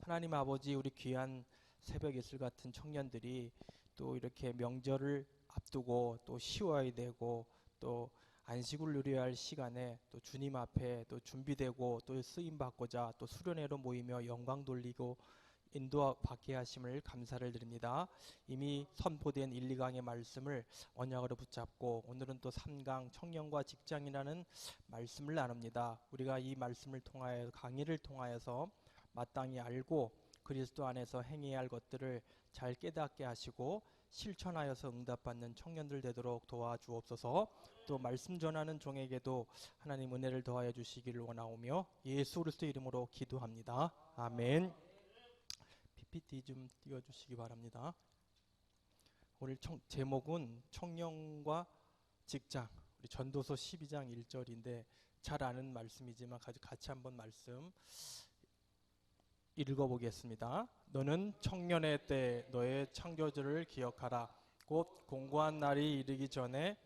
하나님 아버지, 우리 귀한 새벽 예술 같은 청년들이 또 이렇게 명절을 앞두고 또 쉬어야 되고 또 안식을 누려야 할 시간에 또 주님 앞에 또 준비되고 또 쓰임 받고자 또 수련회로 모이며 영광 돌리고 인도받게 하심을 감사를 드립니다. 이미 선포된 1, 2강의 말씀을 언약으로 붙잡고 오늘은 또 3강 청년과 직장이라는 말씀을 나눕니다. 우리가 이 말씀을 통하여 강의를 통하여서 마땅히 알고 그리스도 안에서 행해야 할 것들을 잘 깨닫게 하시고 실천하여서 응답받는 청년들 되도록 도와주옵소서. 또 말씀 전하는 종에게도 하나님 은혜를 더하여 주시기를 원하오며 예수 그리스도 이름으로 기도합니다. 아멘. PPT 좀 띄워주시기 바랍니다. 오늘 제목은 청년과 직장, 우리 전도서 12장 1절인데 잘 아는 말씀이지만 같이 한번 말씀 읽어보겠습니다. 너는 청년의 때 너의 창조주를 기억하라. 곧 공고한 날이 이르기 전에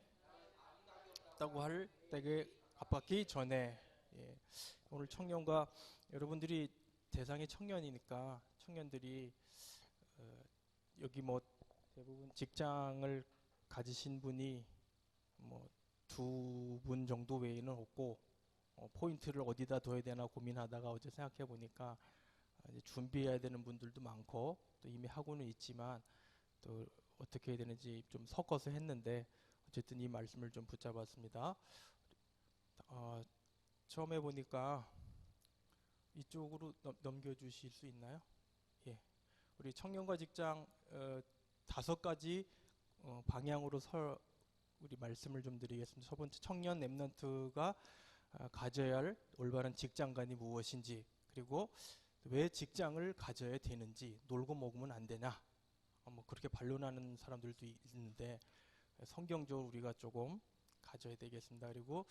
있다고 할 때에 압박하기 전에. 예. 오늘 청년과 여러분들이 대상이 청년이니까 청년들이 여기 뭐 대부분 직장을 가지신 분이 뭐 2분 정도 외에는 없고 포인트를 어디다 둬야 되나 고민하다가 어제 생각해 보니까 이제 준비해야 되는 분들도 많고 또 이미 하고는 있지만 또 어떻게 해야 되는지 좀 섞어서 했는데 어쨌든 이 말씀을 좀 붙잡았습니다. 처음에 보니까 이쪽으로 넘겨주실 수 있나요? 예, 우리 청년과 직장 5가지 방향으로 우리 말씀을 좀 드리겠습니다. 첫 번째, 청년 랩런트가 가져야 할 올바른 직장관이 무엇인지, 그리고 왜 직장을 가져야 되는지, 놀고 먹으면 안 되나, 뭐 그렇게 반론하는 사람들도 있는데 성경적으로 우리가 조금 가져야 되겠습니다. 그리고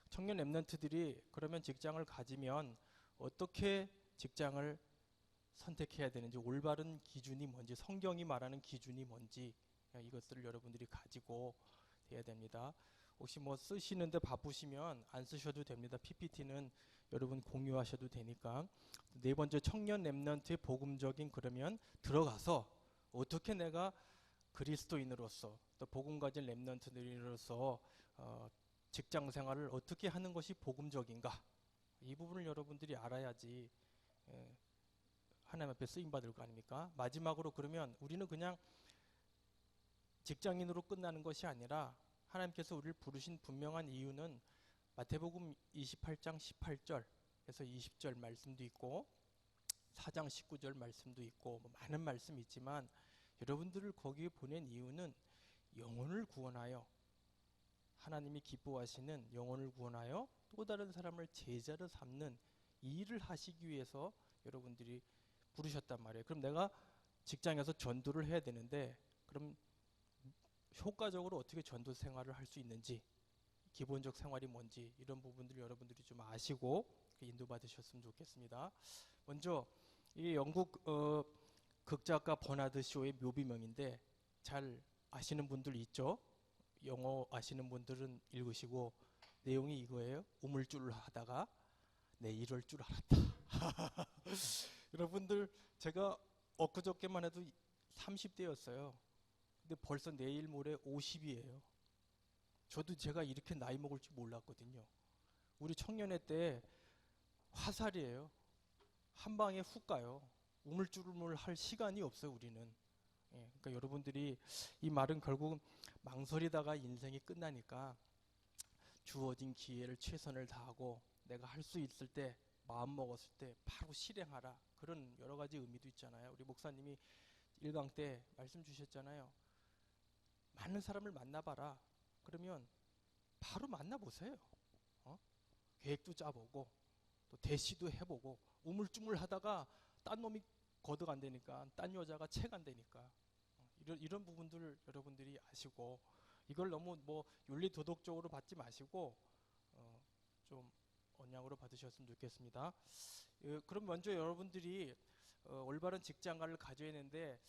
청년 랩런트들이 그러면 직장을 가지면 어떻게 직장을 선택해야 되는지, 올바른 기준이 뭔지, 성경이 말하는 기준이 뭔지, 이것들을 여러분들이 가지고 해야 됩니다. 혹시 뭐 쓰시는데 바쁘시면 안 쓰셔도 됩니다. PPT는 여러분 공유하셔도 되니까. 네 번째, 청년 랩런트의 복음적인, 그러면 들어가서 어떻게 내가 그리스도인으로서 또 복음 가진 랩런트들로서 직장 생활을 어떻게 하는 것이 복음적인가, 이 부분을 여러분들이 알아야지 하나님 앞에 쓰임받을 거 아닙니까? 마지막으로, 그러면 우리는 그냥 직장인으로 끝나는 것이 아니라 하나님께서 우리를 부르신 분명한 이유는 마태복음 28장 18절에서 20절 말씀도 있고 4장 19절 말씀도 있고 뭐 많은 말씀이 있지만 여러분들을 거기에 보낸 이유는 영혼을 구원하여, 하나님이 기뻐하시는 영혼을 구원하여 또 다른 사람을 제자로 삼는 이 일을 하시기 위해서 여러분들이 부르셨단 말이에요. 그럼 내가 직장에서 전도를 해야 되는데 그럼 효과적으로 어떻게 전도 생활을 할 수 있는지, 기본적 생활이 뭔지, 이런 부분들 여러분들이 좀 아시고 인도받으셨으면 좋겠습니다. 먼저 이 영국 극작가 버나드 쇼의 묘비명인데 잘 아시는 분들 있죠? 영어 아시는 분들은 읽으시고, 내용이 이거예요. 우물쭈를 하다가 내 이럴 줄 알았다. 여러분들, 제가 엊그저께만 해도 30대였어요. 근데 벌써 내일 모레 50이에요. 저도 제가 이렇게 나이 먹을 줄 몰랐거든요. 우리 청년회 때 화살이에요. 한 방에 훅 가요. 우물쭈물 할 시간이 없어요, 우리는. 예, 그러니까 여러분들이 이 말은 결국은 망설이다가 인생이 끝나니까 주어진 기회를 최선을 다하고 내가 할 수 있을 때, 마음 먹었을 때 바로 실행하라, 그런 여러 가지 의미도 있잖아요. 우리 목사님이 1강 때 말씀 주셨잖아요. 많은 사람을 만나봐라. 그러면 바로 만나보세요. 계획도 짜보고 또 대시도 해보고, 우물쭈물 하다가 딴 놈이 거덕 안 되니까, 딴 여자가 책 안 되니까, 이런 부분들을 여러분들이 아시고, 이걸 너무 뭐 윤리 도덕적으로 받지 마시고 좀 언양으로 받으셨으면 좋겠습니다. 그럼 먼저 여러분들이 올바른 직장관을 가져야 하는데,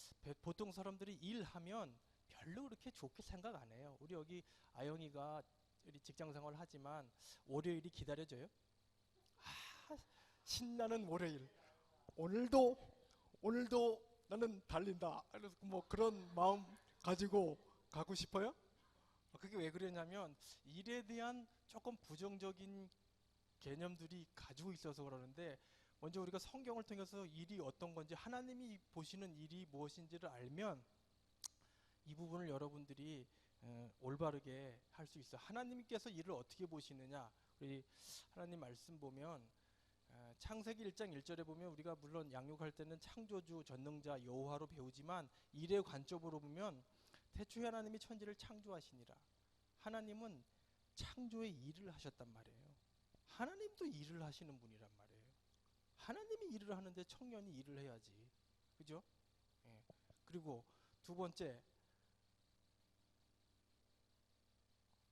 보통 사람들이 일하면 별로 그렇게 좋게 생각 안 해요. 우리 여기 아영이가 우리 직장생활을 하지만 월요일이 기다려져요. 신나는 월요일. 오늘도 오늘도 나는 달린다. 그래서 뭐 그런 마음 가지고 가고 싶어요? 그게 왜 그러냐면 일에 대한 조금 부정적인 개념들이 가지고 있어서 그러는데, 먼저 우리가 성경을 통해서 일이 어떤 건지, 하나님이 보시는 일이 무엇인지를 알면 이 부분을 여러분들이 올바르게 할 수 있어요. 하나님께서 일을 어떻게 보시느냐, 우리 하나님 말씀 보면 창세기 1장 1절에 보면, 우리가 물론 양육할 때는 창조주 전능자 여호와로 배우지만 일의 관점으로 보면 태초에 하나님이 천지를 창조하시니라. 하나님은 창조의 일을 하셨단 말이에요. 하나님도 일을 하시는 분이란 말이에요. 하나님이 일을 하는데 청년이 일을 해야지, 그죠? 예. 그리고 두 번째,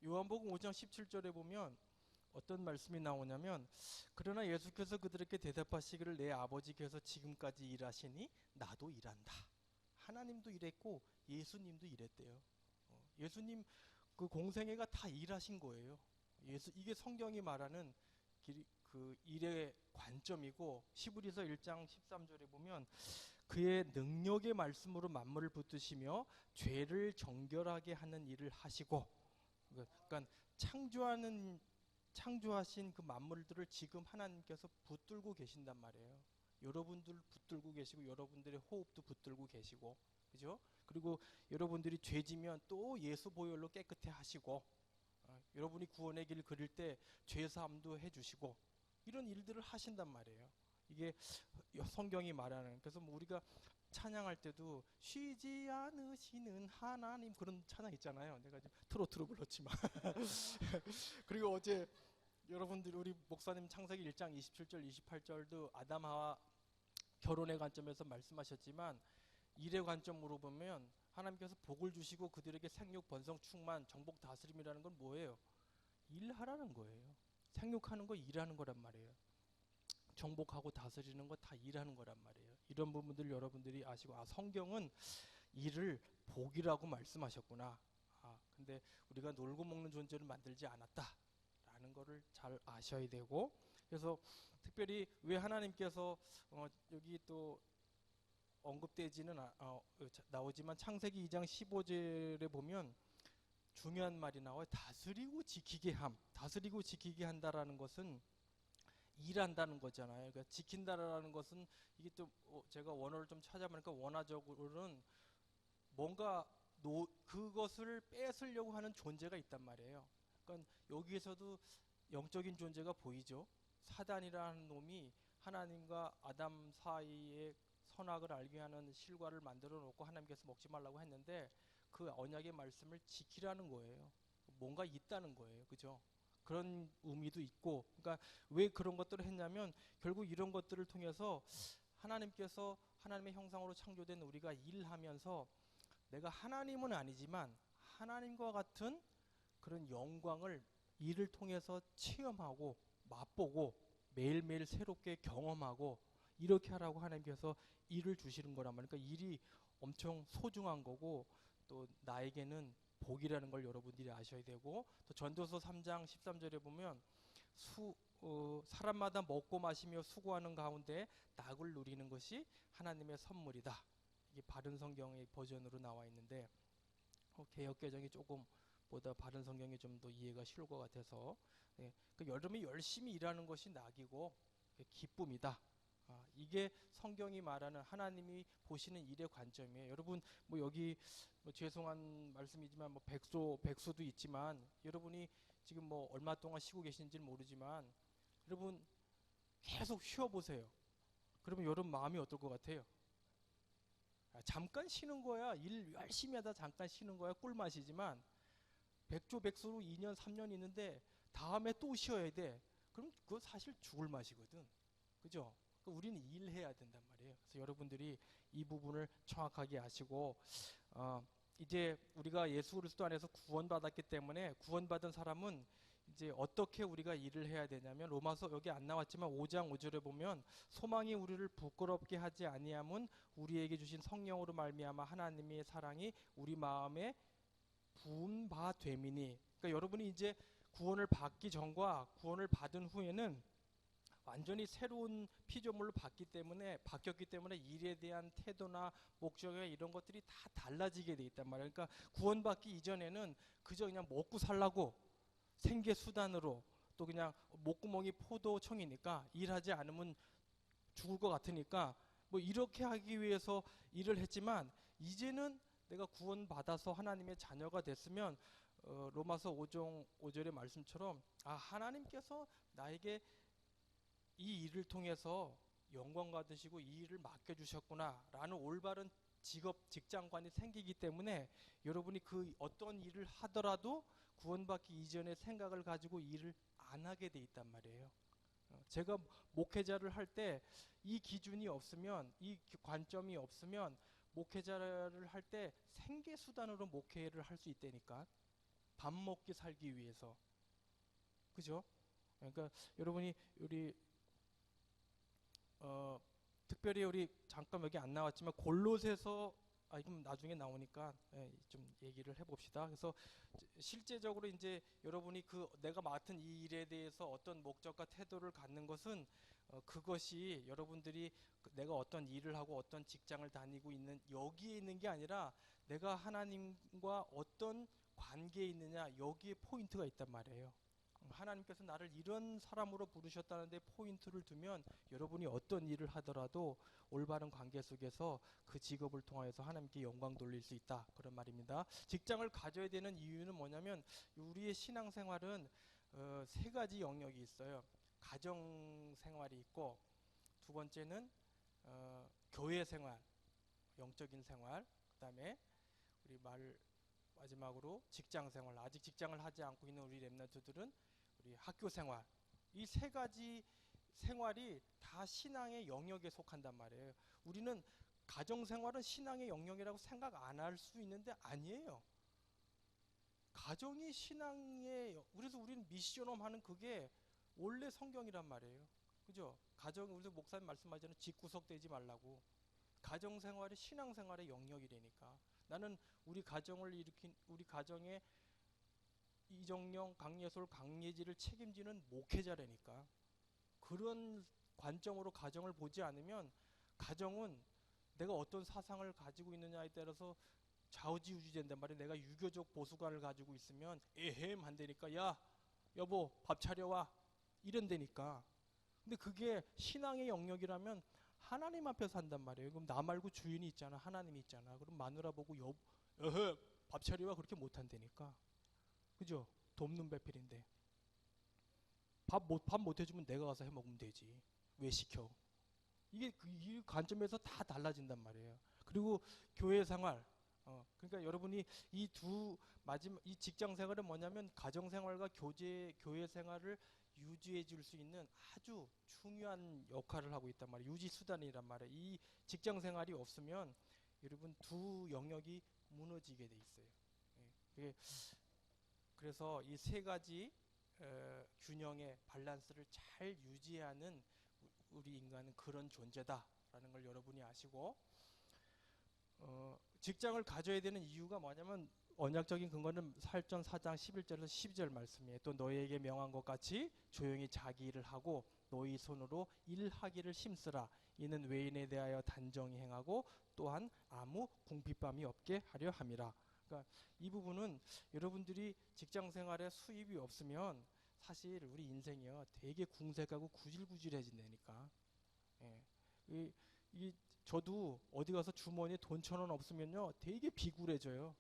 요한복음 5장 17절에 보면 어떤 말씀이 나오냐면, 그러나 예수께서 그들에게 대답하시기를 내 아버지께서 지금까지 일하시니 나도 일한다. 하나님도 일했고 예수님도 일했대요. 예수님 그 공생애가 다 일하신 거예요. 이게 성경이 말하는 그 일의 관점이고, 시브리서 1장 13절에 보면 그의 능력의 말씀으로 만물을 붙드시며 죄를 정결하게 하는 일을 하시고, 그러니까 창조하신 그 만물들을 지금 하나님께서 붙들고 계신단 말이에요. 여러분들 붙들고 계시고, 여러분들의 호흡도 붙들고 계시고, 그죠? 그리고 여러분들이 죄지면 또 예수 보혈로 깨끗해 하시고, 여러분이 구원의 길 그릴 때 죄사함도 해주시고, 이런 일들을 하신단 말이에요. 이게 성경이 말하는. 그래서 뭐 우리가 찬양할 때도 쉬지 않으시는 하나님, 그런 찬양 있잖아요. 내가 지금 트로트로 불렀지만 그리고 어제 여러분들 우리 목사님 창세기 1장 27절 28절도 아담 하와 결혼의 관점에서 말씀하셨지만, 일의 관점으로 보면 하나님께서 복을 주시고 그들에게 생육 번성 충만 정복 다스림이라는 건 뭐예요? 일하라는 거예요. 생육하는 거 일하는 거란 말이에요. 정복하고 다스리는 거 다 일하는 거란 말이에요. 이런 부분들 여러분들이 아시고, 성경은 일을 복이라고 말씀하셨구나. 근데 우리가 놀고 먹는 존재를 만들지 않았다라는 거를 잘 아셔야 되고, 그래서 특별히 왜 하나님께서 여기 또 언급되지는 나오지만 창세기 2장 15절에 보면 중요한 말이 나와요. 다스리고 지키게 함. 다스리고 지키게 한다라는 것은 일한다는 거잖아요. 그러니까 지킨다라는 것은, 이게 또 제가 원어를 좀 찾아보니까 원어적으로는 뭔가 그것을 뺏으려고 하는 존재가 있단 말이에요. 그러니까 여기에서도 영적인 존재가 보이죠. 사단이라는 놈이 하나님과 아담 사이에 선악을 알게 하는 실과를 만들어 놓고 하나님께서 먹지 말라고 했는데, 그 언약의 말씀을 지키라는 거예요. 뭔가 있다는 거예요. 그죠? 그런 의미도 있고, 그러니까 왜 그런 것들을 했냐면, 결국 이런 것들을 통해서 하나님께서 하나님의 형상으로 창조된 우리가 일하면서 내가 하나님은 아니지만 하나님과 같은 그런 영광을 일을 통해서 체험하고 맛보고 매일매일 새롭게 경험하고, 이렇게 하라고 하나님께서 일을 주시는 거란 말이에요. 그러니까 일이 엄청 소중한 거고, 또 나에게는 복이라는 걸 여러분들이 아셔야 되고, 또 전도서 3장 13절에 보면 사람마다 먹고 마시며 수고하는 가운데 낙을 누리는 것이 하나님의 선물이다. 이게 바른 성경의 버전으로 나와 있는데, 개역개정이 조금 보다 바른 성경이 좀 더 이해가 쉬울 것 같아서, 여러분이 열심히 일하는 것이 낙이고 기쁨이다. 이게 성경이 말하는 하나님이 보시는 일의 관점이에요. 여러분 뭐 여기 뭐 죄송한 말씀이지만 뭐 백수도 있지만, 여러분이 지금 뭐 얼마 동안 쉬고 계신지는 모르지만 여러분 계속 쉬어보세요. 그러면 여러분 마음이 어떨 것 같아요? 잠깐 쉬는 거야. 일 열심히 하다 잠깐 쉬는 거야. 꿀맛이지만 백조백수로 2년 3년 있는데 다음에 또 쉬어야 돼. 그럼 그거 사실 죽을 맛이거든. 그죠? 우리는 일해야 된단 말이에요. 그래서 여러분들이 이 부분을 정확하게 아시고, 이제 우리가 예수 그리스도 안에서 구원받았기 때문에, 구원받은 사람은 이제 어떻게 우리가 일을 해야 되냐면, 로마서 여기 안 나왔지만 5장 5절에 보면 소망이 우리를 부끄럽게 하지 아니함은 우리에게 주신 성령으로 말미암아 하나님의 사랑이 우리 마음에 부은 바 됨이니. 그러니까 여러분이 이제 구원을 받기 전과 구원을 받은 후에는 완전히 새로운 피조물로 바뀌었기 때문에 일에 대한 태도나 목적이나 이런 것들이 다 달라지게 돼 있단 말이에요. 그러니까 구원받기 이전에는 그저 그냥 먹고 살라고 생계 수단으로 또 그냥 목구멍이 포도청이니까 일하지 않으면 죽을 것 같으니까 뭐 이렇게 하기 위해서 일을 했지만 이제는 내가 구원받아서 하나님의 자녀가 됐으면 로마서 5장 5절의 말씀처럼 하나님께서 나에게 이 일을 통해서 영광 받으시고 이 일을 맡겨주셨구나라는 올바른 직장관이 생기기 때문에 여러분이 그 어떤 일을 하더라도 구원받기 이전의 생각을 가지고 일을 안 하게 돼 있단 말이에요. 제가 목회자를 할 때 이 기준이 없으면, 이 관점이 없으면 목회자를 할 때 생계수단으로 목회를 할 수 있다니까. 밥 먹기 살기 위해서. 그죠? 그러니까 여러분이 우리 특별히 우리 잠깐 여기 안 나왔지만 골로새서 이건 나중에 나오니까 좀 얘기를 해봅시다. 그래서 실제적으로 이제 여러분이 내가 맡은 이 일에 대해서 어떤 목적과 태도를 갖는 것은 그것이 여러분들이 내가 어떤 일을 하고 어떤 직장을 다니고 있는 여기에 있는 게 아니라 내가 하나님과 어떤 관계에 있느냐 여기에 포인트가 있단 말이에요. 하나님께서 나를 이런 사람으로 부르셨다는데 포인트를 두면 여러분이 어떤 일을 하더라도 올바른 관계 속에서 그 직업을 통하여서 하나님께 영광 돌릴 수 있다 그런 말입니다. 직장을 가져야 되는 이유는 뭐냐면 우리의 신앙생활은 세 가지 영역이 있어요. 가정생활이 있고 두 번째는 교회생활, 영적인 생활, 그 다음에 우리 마지막으로 직장생활. 아직 직장을 하지 않고 있는 우리 렘넌트들은 우리 학교생활. 이 세 가지 생활이 다 신앙의 영역에 속한단 말이에요. 우리는 가정생활은 신앙의 영역이라고 생각 안 할 수 있는데 아니에요. 가정이 그래서 우리는 미션홈 하는 그게 원래 성경이란 말이에요. 그죠? 우리 목사님 말씀하자면 집구석 되지 말라고. 가정생활이 신앙생활의 영역이라니까. 나는 우리 가정의 이정령, 강예솔, 강예지를 책임지는 목회자라니까. 그런 관점으로 가정을 보지 않으면 가정은 내가 어떤 사상을 가지고 있느냐에 따라서 좌우지우지 된단 말이에요. 내가 유교적 보수관을 가지고 있으면 에헴 한다니까. 야 여보 밥 차려와 이런다니까. 근데 그게 신앙의 영역이라면 하나님 앞에서 한단 말이에요. 그럼 나 말고 주인이 있잖아. 하나님이 있잖아. 그럼 마누라 보고 에헴 밥 차려와 그렇게 못한다니까. 그죠? 돕는 배필인데 밥 못 해주면 내가 가서 해 먹으면 되지. 왜 시켜? 이 관점에서 다 달라진단 말이에요. 그리고 교회 생활. 그러니까 여러분이 이 직장 생활은 뭐냐면 가정 생활과 교회 생활을 유지해 줄 수 있는 아주 중요한 역할을 하고 있단 말이에요. 유지 수단이란 말이에요. 이 직장 생활이 없으면 여러분 두 영역이 무너지게 돼 있어요. 그래서 이 세 가지 균형의 밸런스를 잘 유지하는 우리 인간은 그런 존재다라는 걸 여러분이 아시고 직장을 가져야 되는 이유가 뭐냐면 언약적인 근거는 살전 4장 11절에서 12절 말씀이에요. 또 너희에게 명한 것 같이 조용히 자기 일을 하고 너희 손으로 일하기를 힘쓰라. 이는 외인에 대하여 단정히 행하고 또한 아무 궁핍함이 없게 하려 함이라. 그러니까 이 부분은 여러분들이 직장 생활에 수입이 없으면 사실 우리 인생이요 되게 궁색하고 구질구질해진다니까. 예. 저도 어디 가서 주머니에 돈 1,000원 없으면요 되게 비굴해져요.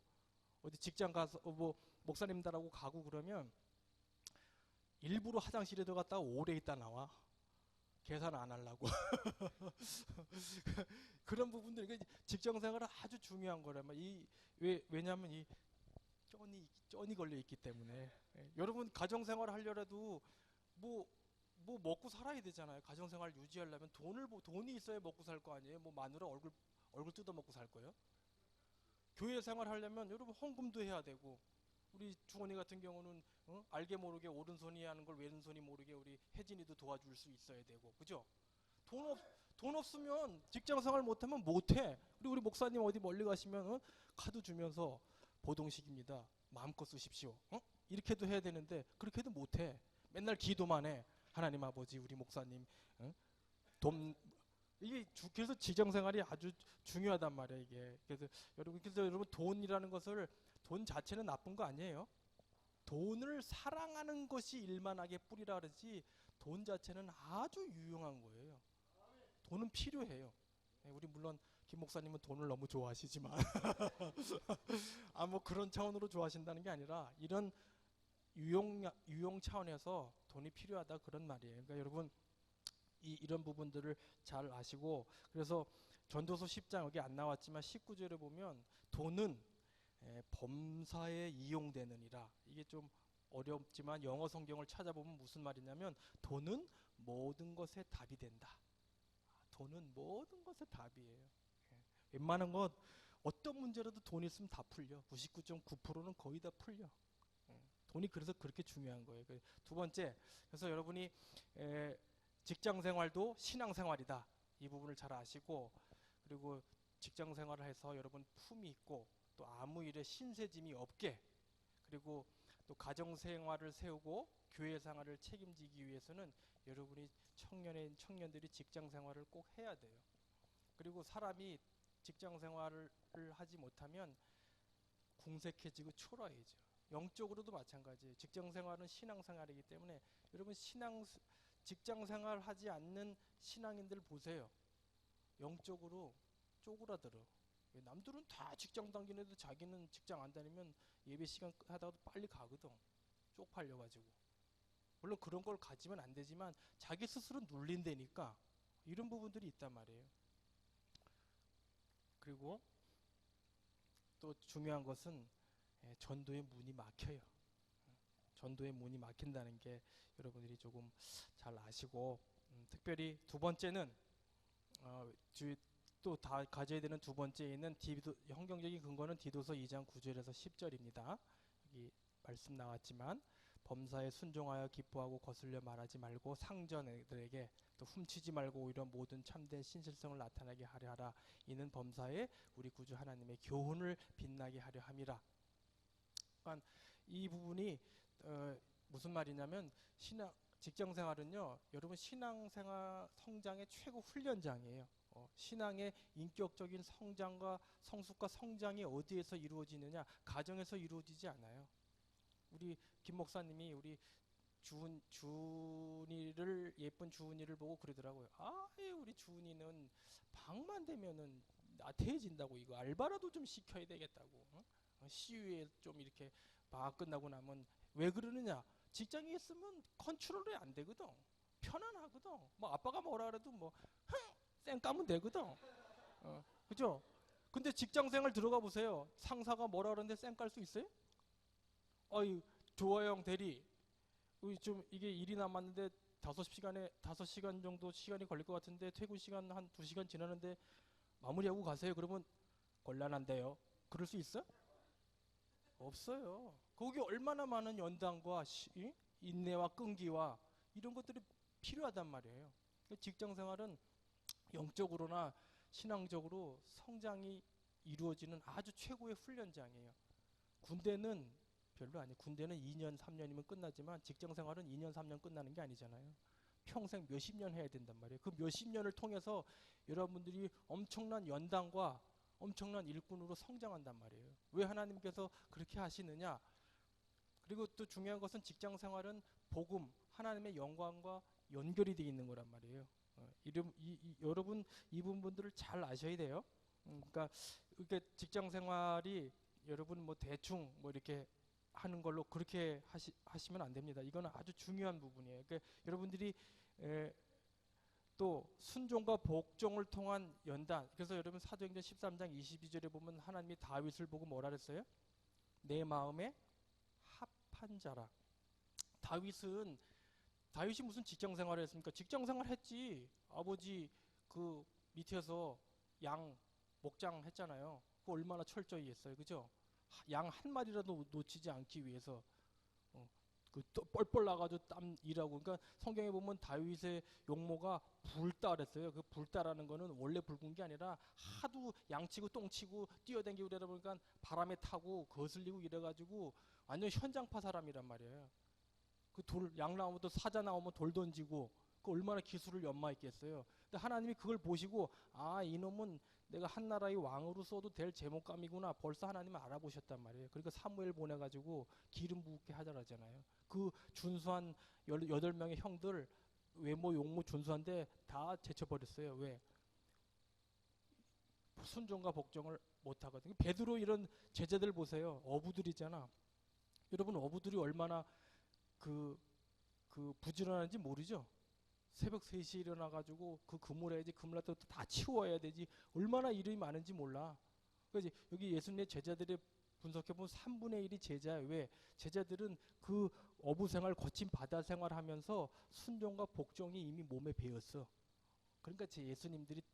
어디 직장 가서 뭐 목사님들하고 가고 그러면 일부러 화장실에 들어갔다가 오래 있다 나와. 계산 안 하려고. 그런 부분들, 그러니까 직장 생활은 아주 중요한 거라면 왜냐하면 이 쩐이 걸려 있기 때문에. 여러분 가정 생활 하려라도 뭐 먹고 살아야 되잖아요. 가정 생활 유지하려면 돈이 있어야 먹고 살 거 아니에요. 뭐 마누라 얼굴 뜯어 먹고 살 거예요. 교회 생활 하려면 여러분 헌금도 해야 되고 우리 주원이 같은 경우는 알게 모르게 오른손이 하는 걸 왼손이 모르게 우리 혜진이도 도와줄 수 있어야 되고 그죠? 돈 없으면 직장생활 못하면 못해. 그리고 우리 목사님 어디 멀리 가시면 카드 주면서 보동식입니다. 마음껏 쓰십시오. 이렇게도 해야 되는데 그렇게도 못해. 맨날 기도만 해. 하나님 아버지, 우리 목사님, 응? 돈 이게 그래서 직장 생활이 아주 중요하단 말이에요. 이게 그래서 여러분 돈이라는 것을 돈 자체는 나쁜 거 아니에요. 돈을 사랑하는 것이 일만하게 뿌리라 그러지 돈 자체는 아주 유용한 거예요. 돈은 필요해요. 네, 우리 물론 김 목사님은 돈을 너무 좋아하시지만 뭐 그런 차원으로 좋아하신다는 게 아니라 이런 유용 차원에서 돈이 필요하다 그런 말이에요. 그러니까 여러분 이런 부분들을 잘 아시고 그래서 전도서 10장 여기 안 나왔지만 19절에 보면 돈은 범사에 이용되느니라. 이게 좀 어렵지만 영어 성경을 찾아보면 무슨 말이냐면 돈은 모든 것에 답이 된다. 돈은 모든 것에 답이에요. 웬만한 것 어떤 문제라도 돈 있으면 다 풀려. 99.9%는 거의 다 풀려. 돈이 그래서 그렇게 중요한 거예요. 두 번째, 그래서 여러분이 직장 생활도 신앙 생활이다. 이 부분을 잘 아시고 그리고 직장 생활을 해서 여러분 품이 있고 또 아무 일에 신세짐이 없게 그리고 또 가정 생활을 세우고 교회 생활을 책임지기 위해서는 여러분이 청년들이 직장 생활을 꼭 해야 돼요. 그리고 사람이 직장 생활을 하지 못하면 궁색해지고 초라해져. 영적으로도 마찬가지예요. 직장 생활은 신앙 생활이기 때문에 여러분 직장 생활 하지 않는 신앙인들 보세요. 영적으로 쪼그라들어. 남들은 다 직장 다니는데 자기는 직장 안 다니면 예배 시간 하다가도 빨리 가거든. 쪽팔려가지고. 물론 그런 걸 가지면 안 되지만 자기 스스로 눌린다니까 이런 부분들이 있단 말이에요. 그리고 또 중요한 것은 전도의 문이 막혀요. 전도의 문이 막힌다는 게 여러분들이 조금 잘 아시고 특별히 두 번째는 또 다 가져야 되는 두 번째에는 성경적인 근거는 디도서 2장 9절에서 10절입니다. 여기 말씀 나왔지만 범사에 순종하여 기뻐하고 거슬려 말하지 말고 상전들에게 또 훔치지 말고 오히려 모든 참된 신실성을 나타나게 하려 하라. 이는 범사에 우리 구주 하나님의 교훈을 빛나게 하려 함이라. 그러니까 이 부분이 무슨 말이냐면 직장 생활은요, 여러분 신앙생활 성장의 최고 훈련장이에요. 신앙의 인격적인 성장과 성숙과 성장이 어디에서 이루어지느냐? 가정에서 이루어지지 않아요. 우리 김 목사님이 우리 주은이를 예쁜 주은이를 보고 그러더라고요. 우리 주은이는 방만 되면은 나태해진다고 이거 알바라도 좀 시켜야 되겠다고. 시위에 좀 이렇게 막 끝나고 나면 왜 그러느냐? 직장에 있으면 컨트롤이 안 되거든. 편안하거든. 뭐 아빠가 뭐라 그래도 뭐 쌩 까면 되거든. 그죠? 근데 직장생활 들어가 보세요. 상사가 뭐라 그러는데 쌩 깔 수 있어요? 좋아요 형 대리. 좀 이게 일이 남았는데 5시간 정도 시간이 걸릴 것 같은데 퇴근 시간 한 2시간 지나는데 마무리하고 가세요. 그러면 곤란한데요. 그럴 수 있어? 없어요. 거기 얼마나 많은 연단과 인내와 끈기와 이런 것들이 필요하단 말이에요. 직장 생활은 영적으로나 신앙적으로 성장이 이루어지는 아주 최고의 훈련장이에요. 군대는 별로 아니에요. 군대는 2년, 3년이면 끝나지만 직장 생활은 2년, 3년 끝나는 게 아니잖아요. 평생 몇십 년 해야 된단 말이에요. 그 몇십 년을 통해서 여러분들이 엄청난 연단과 엄청난 일꾼으로 성장한단 말이에요. 왜 하나님께서 그렇게 하시느냐? 그리고 또 중요한 것은 직장 생활은 복음, 하나님의 영광과 연결이 되어 있는 거란 말이에요. 여러분 이 부분들을 잘 아셔야 돼요. 그러니까 이렇게 직장 생활이 여러분 뭐 대충 뭐 이렇게 하는 걸로 그렇게 하시면 안 됩니다. 이거는 아주 중요한 부분이에요. 그러니까 여러분들이 또 순종과 복종을 통한 연단. 그래서 여러분 사도행전 13장 22절에 보면 하나님이 다윗을 보고 뭐라 그랬어요? 내 마음에 합한 자라. 다윗이 무슨 직장 생활을 했습니까? 직장 생활 했지. 아버지 그 밑에서 양 목장 했잖아요. 그거 얼마나 철저히 했어요. 그죠? 양 한 마리라도 놓치지 않기 위해서 뻘뻘 나가지고 땀 일하고. 그러니까 성경에 보면 다윗의 용모가 불다 그랬어요. 그 불다라는 거는 원래 붉은 게 아니라 하도 양치고 똥치고 뛰어다니고 이러다 보니까 바람에 타고 거슬리고 이래가지고 완전 현장파 사람이란 말이에요. 그 돌, 양 나오면 또 사자 나오면 돌 던지고 그 얼마나 기술을 연마했겠어요. 근데 하나님이 그걸 보시고 아, 이놈은 내가 한 나라의 왕으로 써도 될 제목감이구나. 벌써 하나님은 알아보셨단 말이에요. 그러니까 사무엘 보내가지고 기름 부게 하자라잖아요. 그 준수한 18명의 형들 외모 용모 준수한데 다 제쳐버렸어요. 왜? 순종과 복종을 못하거든요. 베드로 이런 제자들 보세요. 어부들이잖아. 여러분 어부들이 얼마나 그 부지런한지 모르죠? 새벽 3시에 일어나가지고 그 그물해야지 그물 갖다 다 치워야 되지 얼마나 일이 많은지 몰라. 그래서 여기 예수님의 제자들의 분석해보면 3분의 1이 제자예요. 왜? 제자들은 그 어부 생활 거친 바다 생활하면서 순종과 복종이 이미 몸에 배었어. 그러니까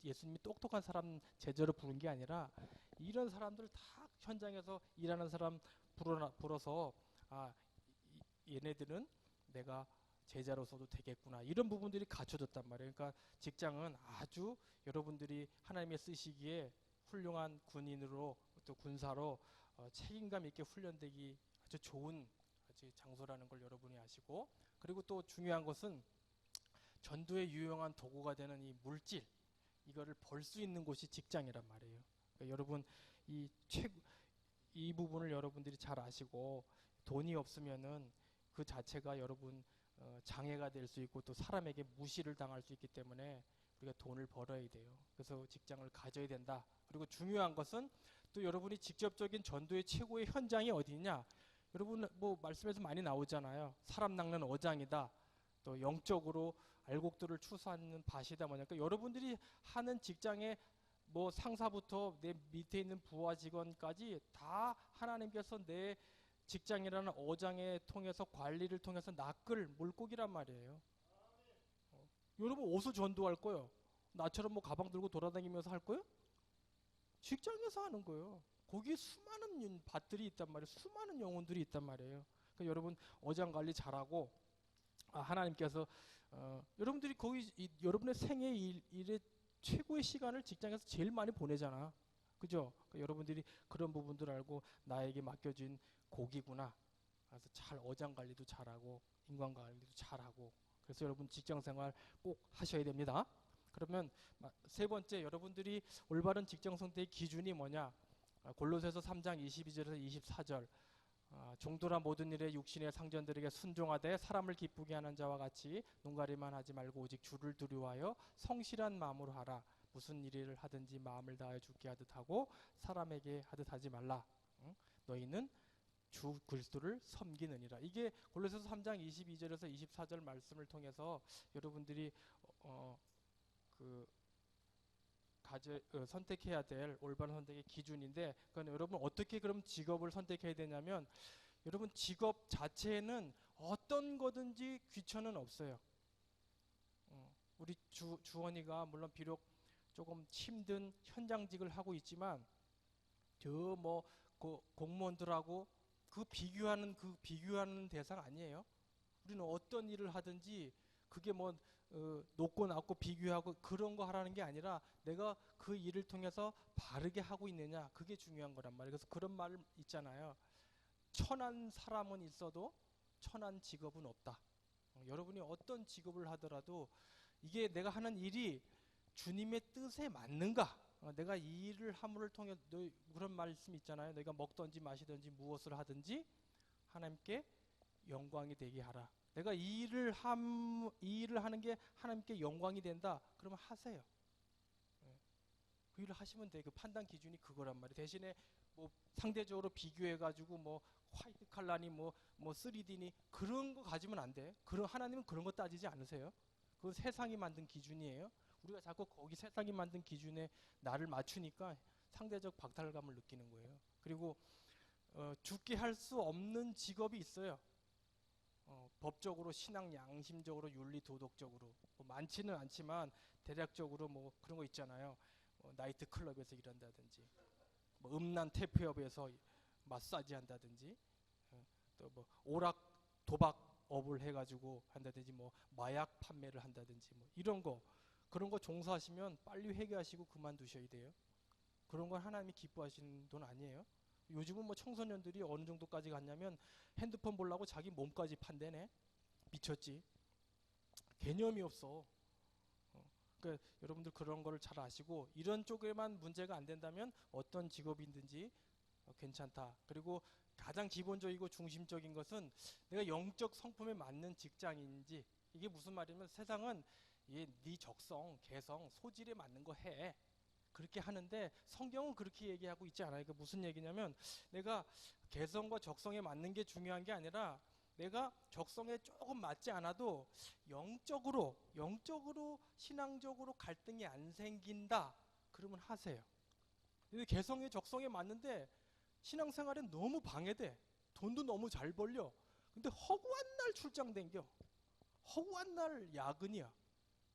예수님이 똑똑한 사람 제자로 부른 게 아니라 이런 사람들 다 현장에서 일하는 사람 불어서 아, 얘네들은 내가 제자로서도 되겠구나 이런 부분들이 갖춰졌단 말이에요. 그러니까 직장은 아주 여러분들이 하나님의 쓰시기에 훌륭한 군인으로 또 군사로 책임감 있게 훈련되기 아주 좋은 아주 장소라는 걸 여러분이 아시고, 그리고 또 중요한 것은 전투에 유용한 도구가 되는 이 물질, 이거를 벌 수 있는 곳이 직장이란 말이에요. 그러니까 여러분 이 이 부분을 여러분들이 잘 아시고, 돈이 없으면은 그 자체가 여러분 장애가 될 수 있고 또 사람에게 무시를 당할 수 있기 때문에 우리가 돈을 벌어야 돼요. 그래서 직장을 가져야 된다. 그리고 중요한 것은 또 여러분이 직접적인 전도의 최고의 현장이 어디냐? 여러분 뭐 말씀에서 많이 나오잖아요. 사람 낚는 어장이다. 또 영적으로 알곡들을 추수하는 밭이다. 뭐냐? 그러니까 여러분들이 하는 직장에 뭐 상사부터 내 밑에 있는 부하 직원까지 다 하나님께서 내 직장이라는 어장에 통해서 관리를 통해서 낚을 물고기란 말이에요. 여러분 어디서 전도할 거요? 나처럼 뭐 가방 들고 돌아다니면서 할 거요? 직장에서 하는 거예요. 거기에 수많은 밭들이 있단 말이에요. 수많은 영혼들이 있단 말이에요. 그러니까 여러분 어장 관리 잘하고 하나님께서 여러분들이 거기 여러분의 생애 일의 최고의 시간을 직장에서 제일 많이 보내잖아. 그죠? 그러니까 여러분들이 그런 부분들 알고 나에게 맡겨진 고기구나. 그래서 잘 어장 관리도 잘하고 인간 관리도 잘하고, 그래서 여러분 직장 생활 꼭 하셔야 됩니다. 그러면 세 번째, 여러분들이 올바른 직장 선택의 기준이 뭐냐? 골로새서 3장 22절에서 24절. 종도나 모든 일에 육신의 상전들에게 순종하되 사람을 기쁘게 하는 자와 같이 눈가리만 하지 말고 오직 주를 두려워하여 성실한 마음으로 하라. 무슨 일을 하든지 마음을 다하여 주께 하듯 하고 사람에게 하듯 하지 말라. 너희는 주 그리스도를 섬기느니라. 이게 골로새서 3장 22절에서 24절 말씀을 통해서 여러분들이 그 선택해야 될 올바른 선택의 기준인데, 그건 여러분 어떻게 그럼 직업을 선택해야 되냐면, 여러분 직업 자체에는 어떤 거든지 귀천은 없어요. 우리 주원이가 물론 비록 조금 힘든 현장직을 하고 있지만 저 뭐 그 공무원들하고 그 비교하는 대상 아니에요. 우리는 어떤 일을 하든지 그게 뭐 높고 낮고 비교하고 그런 거 하라는 게 아니라 내가 그 일을 통해서 바르게 하고 있느냐, 그게 중요한 거란 말이에요. 그래서 그런 말 있잖아요. 천한 사람은 있어도 천한 직업은 없다. 여러분이 어떤 직업을 하더라도 이게 내가 하는 일이 주님의 뜻에 맞는가? 내가 이 일을 함을 통해 그런 말씀 있잖아요. 내가 먹든지 마시든지 무엇을 하든지 하나님께 영광이 되게 하라. 내가 이 일을 하는 게 하나님께 영광이 된다. 그러면 하세요. 그 일을 하시면 돼. 그 판단 기준이 그거란 말이에요. 대신에 뭐 상대적으로 비교해가지고 뭐 화이트 칼라니 뭐 3D니 그런 거 가지면 안 돼. 하나님은 그런 거 따지지 않으세요. 그건 세상이 만든 기준이에요. 우리가 자꾸 거기 세상이 만든 기준에 나를 맞추니까 상대적 박탈감을 느끼는 거예요. 그리고 죽게 할 수 없는 직업이 있어요. 법적으로, 신앙 양심적으로, 윤리 도덕적으로 뭐 많지는 않지만 대략적으로 뭐 그런 거 있잖아요. 나이트 클럽에서 일한다든지, 뭐 음란 테프업에서 마사지 한다든지, 또 뭐 오락 도박 업을 해가지고 한다든지, 뭐 마약 판매를 한다든지, 뭐 이런 거, 그런 거 종사하시면 빨리 회개하시고 그만두셔야 돼요. 그런 건 하나님이 기뻐하시는 돈 아니에요. 요즘은 뭐 청소년들이 어느 정도까지 갔냐면 핸드폰 보려고 자기 몸까지 판대네. 미쳤지. 개념이 없어. 그러니까 여러분들 그런 거를 잘 아시고 이런 쪽에만 문제가 안 된다면 어떤 직업이든지 괜찮다. 그리고 가장 기본적이고 중심적인 것은 내가 영적 성품에 맞는 직장인지 이게 무슨 말이냐면 세상은 네 적성, 개성, 소질에 맞는 거 해. 그렇게 하는데 성경은 그렇게 얘기하고 있지 않아요. 그러니까 무슨 얘기냐면 내가 개성과 적성에 맞는 게 중요한 게 아니라 내가 적성에 조금 맞지 않아도 영적으로 신앙적으로 갈등이 안 생긴다. 그러면 하세요. 근데 개성에 적성에 맞는데 신앙생활에 너무 방해돼. 돈도 너무 잘 벌려. 근데 허구한 날 출장 댕겨. 허구한 날 야근이야.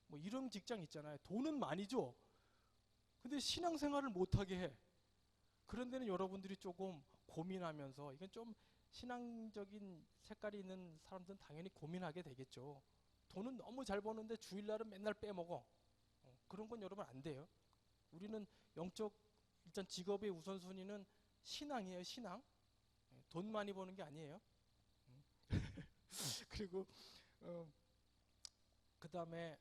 뭐 이런 직장 있잖아요. 돈은 많이 줘. 근데 신앙생활을 못하게 해. 그런 데는 여러분들이 조금 고민하면서 이건 좀 신앙적인 색깔이 있는 사람들은 당연히 고민하게 되겠죠. 돈은 너무 잘 버는데 주일날은 맨날 빼먹어. 그런 건 여러분 안 돼요. 우리는 영적 일단 직업의 우선순위는 신앙이에요. 신앙. 돈 많이 버는 게 아니에요. 그리고 그 다음에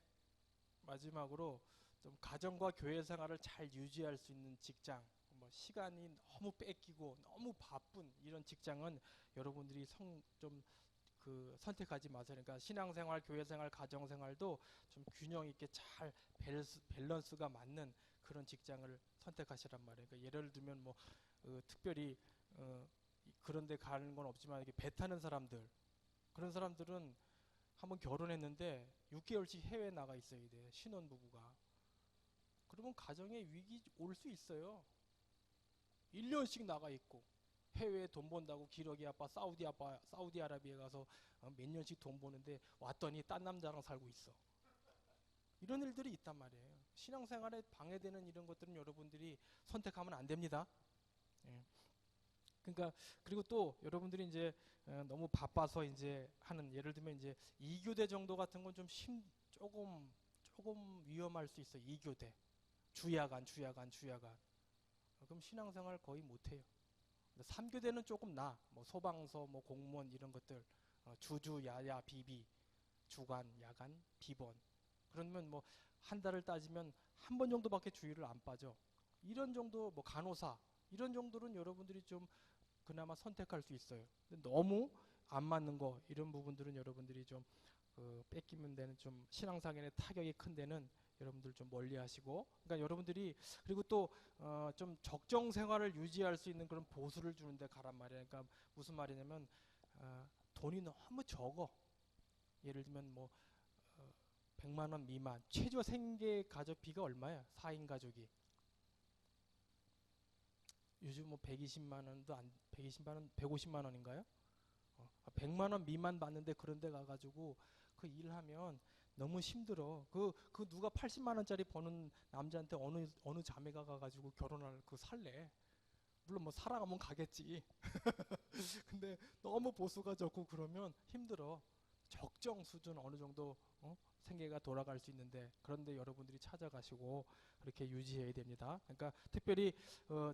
마지막으로 좀 가정과 교회 생활을 잘 유지할 수 있는 직장, 뭐 시간이 너무 뺏기고 너무 바쁜 이런 직장은 여러분들이 좀 선택하지 마세요. 그러니까 신앙생활, 교회생활, 가정생활도 좀 균형 있게 잘 밸런스가 맞는 그런 직장을 선택하시란 말이에요. 그러니까 예를 들면 뭐 특별히 그런 데 가는 건 없지만 이렇게 배 타는 사람들, 그런 사람들은 한번 결혼했는데 6개월씩 해외 나가 있어야 돼. 신혼부부가. 그러면 가정에 위기 올 수 있어요. 1년씩 나가 있고 해외에 돈 번다고 기러기 아빠 사우디아라비아에 가서 몇 년씩 돈 버는데 왔더니 딴 남자랑 살고 있어. 이런 일들이 있단 말이에요. 신앙생활에 방해되는 이런 것들은 여러분들이 선택하면 안 됩니다. 예. 그러니까 그리고 또 여러분들이 이제 너무 바빠서 이제 하는 예를 들면 이제 2교대 정도 같은 건 좀 조금 위험할 수 있어. 2교대 주야간. 그럼 신앙생활 거의 못해요. 3교대는 조금 뭐 소방서, 뭐 공무원 이런 것들 주주, 야야, 비비, 주간, 야간, 비번. 그러면 뭐 한 달을 따지면 한 번 정도밖에 주일을 안 빠져. 이런 정도 뭐 간호사 이런 정도는 여러분들이 좀 그나마 선택할 수 있어요. 근데 너무 안 맞는 거 이런 부분들은 여러분들이 좀 뺏기면 되는 좀 신앙상의 타격이 큰 데는 여러분들 좀 멀리하시고, 그러니까 여러분들이 그리고 또 좀 적정 생활을 유지할 수 있는 그런 보수를 주는데 가란 말이에요. 그러니까 무슨 말이냐면 돈이 너무 적어. 예를 들면 뭐 100만 원 미만 최저 생계 가족비가 얼마야? 4인 가족이 요즘 뭐 120만 원도 안 120만 원 150만 원인가요? 100만 원 미만 받는데 그런 데 가가지고 그 일하면 너무 힘들어. 그 누가 80만 원짜리 버는 남자한테 어느 자매가 가가지고 결혼할 살래. 물론 뭐 사랑하면 가겠지. 근데 너무 보수가 적고 그러면 힘들어. 적정 수준 어느 정도 생계가 돌아갈 수 있는데 그런데 여러분들이 찾아가시고 그렇게 유지해야 됩니다. 그러니까 특별히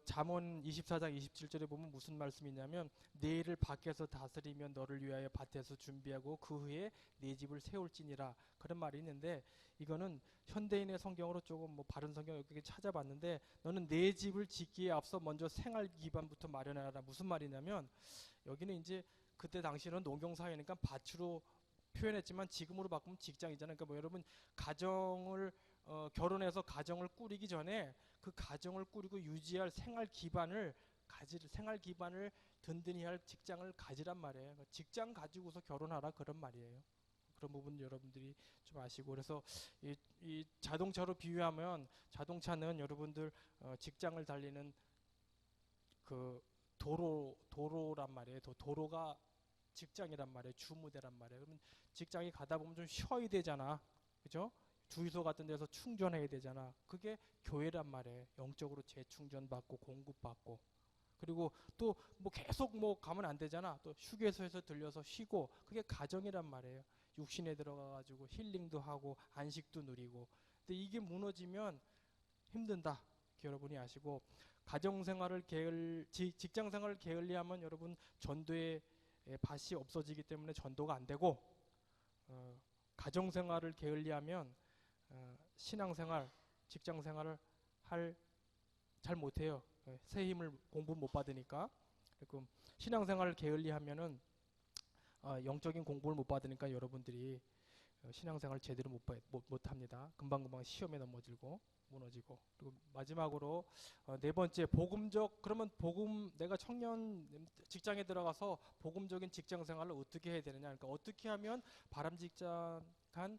잠언 24장 27절에 보면 무슨 말씀이냐면 내 일을 밖에서 다스리면 너를 위하여 밭에서 준비하고 그 후에 내 집을 세울지니라 그런 말이 있는데 이거는 현대인의 성경으로 조금 뭐 바른 성경 여기 찾아봤는데 너는 내 집을 짓기에 앞서 먼저 생활 기반부터 마련하라. 무슨 말이냐면 여기는 이제 그때 당시는 농경사회니까 밭으로 표현했지만 지금으로 바꾸면 직장이잖아요. 그러니까 뭐 여러분 가정을 결혼해서 가정을 꾸리기 전에 그 가정을 꾸리고 유지할 생활 기반을 든든히 할 직장을 가지란 말이에요. 그러니까 직장 가지고서 결혼하라 그런 말이에요. 그런 부분 여러분들이 좀 아시고 그래서 이 자동차로 비유하면 자동차는 여러분들 직장을 달리는 그 도로란 말이에요. 도로가 직장이란 말이에요. 주무대란 말이에요. 그러면 직장에 가다 보면 좀 쉬어야 되잖아. 그죠? 주유소 같은 데서 충전해야 되잖아. 그게 교회란 말이에요. 영적으로 재충전받고 공급받고. 그리고 또 뭐 계속 뭐 가면 안 되잖아. 또 휴게소에서 들려서 쉬고 그게 가정이란 말이에요. 육신에 들어가가지고 힐링도 하고 안식도 누리고. 근데 이게 무너지면 힘든다. 여러분이 아시고 직장 생활을 게을리하면 여러분 전도의 밭이 없어지기 때문에 전도가 안 되고 가정생활을 게을리하면 신앙생활, 직장생활을 잘 못해요. 새 힘을 공부 못 받으니까. 그리고 신앙생활을 게을리하면은 영적인 공부를 못 받으니까 여러분들이 신앙생활 제대로 못 합니다. 금방금방 시험에 넘어지고 무너지고. 그리고 마지막으로 네 번째 그러면 내가 청년 직장에 들어가서 복음적인 직장 생활을 어떻게 해야 되느냐? 그러니까 어떻게 하면 바람직한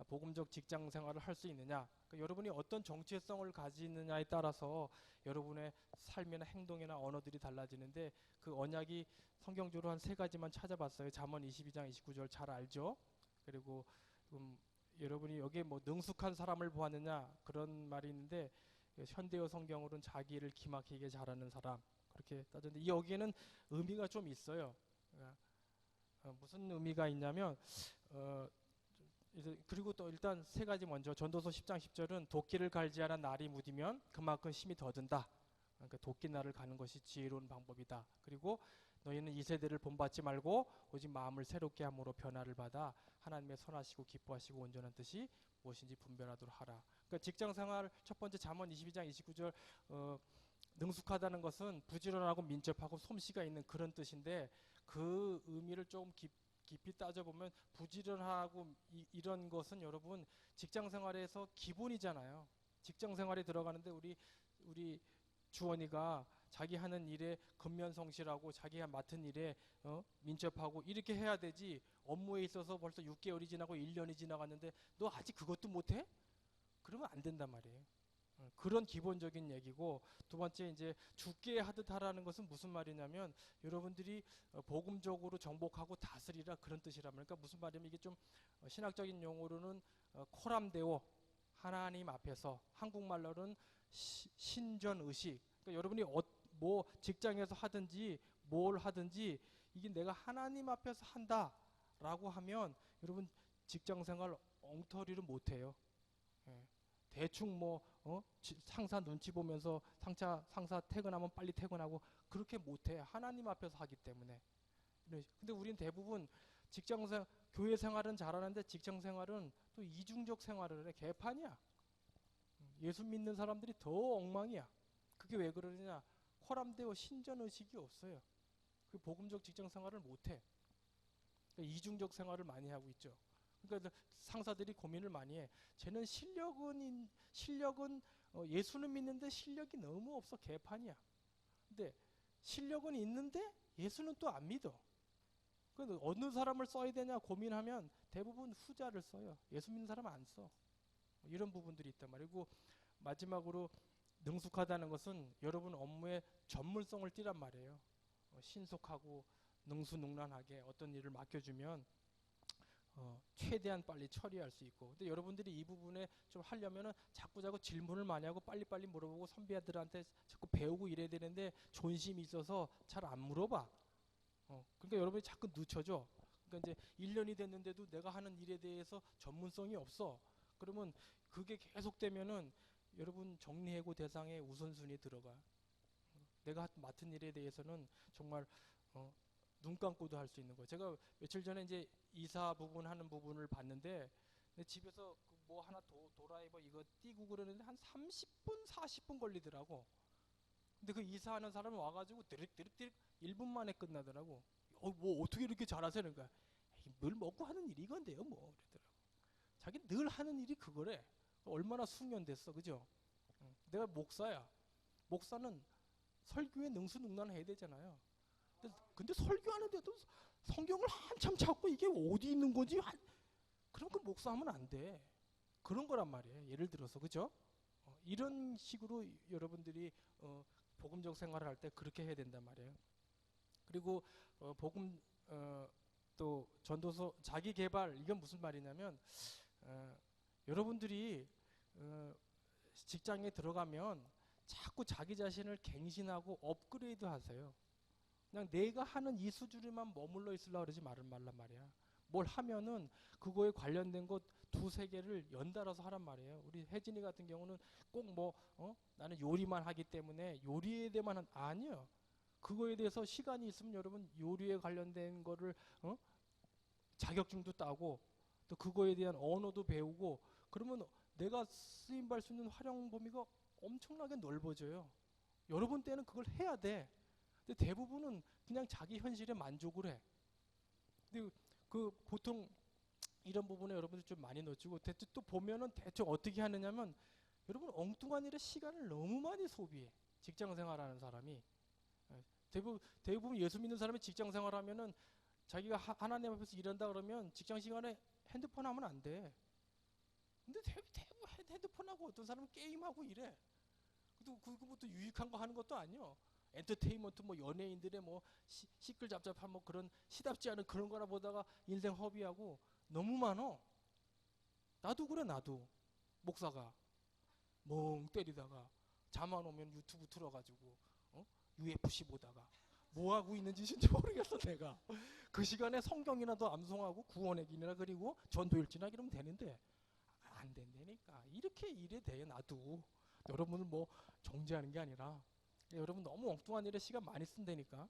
복음적 직장 생활을 할 수 있느냐? 그러니까 여러분이 어떤 정체성을 가지느냐에 따라서 여러분의 삶이나 행동이나 언어들이 달라지는데 그 언약이 성경적으로 한 3가지만 찾아봤어요. 잠언 22장 29절 잘 알죠? 그리고 여러분이 여기에 뭐 능숙한 사람을 보았느냐 그런 말이 있는데 현대어 성경으로는 자기를 기막히게 잘하는 사람 그렇게 따졌는데 여기에는 의미가 좀 있어요. 무슨 의미가 있냐면 그리고 또 일단 3가지 먼저 전도서 10장 10절은 도끼를 갈지 않은 날이 무디면 그만큼 힘이 더 든다. 그러니까 도끼 날을 가는 것이 지혜로운 방법이다. 그리고 너희는 이 세대를 본받지 말고 오직 마음을 새롭게 함으로 변화를 받아 하나님의 선하시고 기뻐하시고 온전한 뜻이 무엇인지 분별하도록 하라. 그러니까 직장생활 첫 번째 잠언 22장 29절 능숙하다는 것은 부지런하고 민첩하고 솜씨가 있는 그런 뜻인데 그 의미를 조금 깊이 따져보면 부지런하고 이런 것은 여러분 직장생활에서 기본이잖아요. 직장생활에 들어가는데 우리 주원이가 자기 하는 일에 근면성실하고 자기가 맡은 일에 민첩하고 이렇게 해야 되지. 업무에 있어서 벌써 6개월이 지나고 1년이 지나갔는데 너 아직 그것도 못해? 그러면 안 된단 말이에요. 그런 기본적인 얘기고 두 번째 이제 죽게 하듯 하라는 것은 무슨 말이냐면 여러분들이 복음적으로 정복하고 다스리라 그런 뜻이란 말이에요. 그러니까 무슨 말이냐면 이게 좀 신학적인 용어로는 코람데오 하나님 앞에서 한국말로는 신전의식. 그러니까 여러분이 뭐 직장에서 하든지 뭘 하든지 이게 내가 하나님 앞에서 한다라고 하면 여러분 직장생활 엉터리를 못해요. 예. 대충 상사 눈치 보면서 상사 퇴근하면 빨리 퇴근하고 그렇게 못해. 하나님 앞에서 하기 때문에. 근데 우린 대부분 교회 생활은 잘하는데 직장 생활은 또 이중적 생활을 해. 개판이야. 예수 믿는 사람들이 더 엉망이야. 그게 왜 그러느냐? 호람되어 신전의식이 없어요. 그 복음적 직장 생활을 못해. 그러니까 이중적 생활을 많이 하고 있죠. 그러니까 상사들이 고민을 많이 해. 쟤는 실력은 예수는 믿는데 실력이 너무 없어. 개판이야. 근데 실력은 있는데 예수는 또 안 믿어. 그래서 어느 사람을 써야 되냐 고민하면 대부분 후자를 써요. 예수 믿는 사람은 안 써. 이런 부분들이 있단 말이고 마지막으로 능숙하다는 것은 여러분 업무의 전문성을 띠란 말이에요. 신속하고 능수능란하게 어떤 일을 맡겨주면 최대한 빨리 처리할 수 있고. 근데 여러분들이 이 부분에 좀 하려면은 자꾸 질문을 많이 하고 빨리빨리 물어보고 선배들한테 자꾸 배우고 이래야 되는데 존심이 있어서 잘 안 물어봐. 그러니까 여러분이 자꾸 늦춰져. 그러니까 이제 1년이 됐는데도 내가 하는 일에 대해서 전문성이 없어. 그러면 그게 계속되면은 여러분 정리해고 대상에 우선순위에 들어가. 내가 맡은 일에 대해서는 정말 눈 감고도 할 수 있는 거예요. 제가 며칠 전에 이제 이사 부분 하는 부분을 봤는데 집에서 뭐 하나 도라이버 이거 띄고 그러는데 한 30분 40분 걸리더라고. 근데 그 이사하는 사람이 와가지고 드릭드릭 1분 만에 끝나더라고. 뭐 어떻게 이렇게 잘하세요? 그러니까 늘 먹고 하는 일이 이건데요 뭐 그러더라고. 자기 늘 하는 일이 그거래. 얼마나 숙련됐어, 그죠? 내가 목사야. 목사는 설교에 능수능란해야 되잖아요. 근데 설교하는데도 성경을 한참 찾고 이게 어디 있는 거지? 그럼 그 목사하면 안 돼. 그런 거란 말이에요. 예를 들어서, 그죠? 이런 식으로 여러분들이 복음적 생활을 할 때 그렇게 해야 된단 말이에요. 그리고 또 전도서 자기 개발 이건 무슨 말이냐면 여러분들이 직장에 들어가면 자꾸 자기 자신을 갱신하고 업그레이드 하세요. 그냥 내가 하는 이 수준에만 머물러 있으려고 그러지 말란 말이야. 뭘 하면은 그거에 관련된 것 두세 개를 연달아서 하란 말이에요. 우리 혜진이 같은 경우는 꼭 나는 요리만 하기 때문에 요리에 대해만 아니요. 그거에 대해서 시간이 있으면 여러분 요리에 관련된 거를 자격증도 따고 또 그거에 대한 언어도 배우고 그러면 내가 쓰임 받을 수 있는 활용 범위가 엄청나게 넓어져요. 여러분 때는 그걸 해야 돼. 근데 대부분은 그냥 자기 현실에 만족을 해. 근데 그 보통 이런 부분에 여러분들 좀 많이 놓치고 대체 또 보면은 대충 어떻게 하느냐면 여러분 엉뚱한 일에 시간을 너무 많이 소비해. 직장 생활하는 사람이 대부분 예수 믿는 사람이 직장 생활하면은 자기가 하나님 앞에서 일한다 그러면 직장 시간에 핸드폰 하면 안 돼. 근데 대부분 핸드폰하고 어떤 사람은 게임하고 이래. 또 그것도 유익한 거 하는 것도 아니요. 엔터테인먼트 뭐 연예인들의 뭐 시끌잡잡한 뭐 그런 시답지 않은 그런 거나 보다가 인생 허비하고 너무 많어. 나도 그래 나도. 목사가 멍 때리다가 잠 안 오면 유튜브 틀어가지고 UFC 보다가 뭐 하고 있는 짓인지 모르겠어 내가. 그 시간에 성경이나 더 암송하고 구원의 길이나 그리고 전도일지나 이러면 되는데 안 된다니까. 이렇게 일에 대해 나도 여러분을 뭐 정죄하는 게 아니라 여러분 너무 엉뚱한 일에 시간 많이 쓴다니까.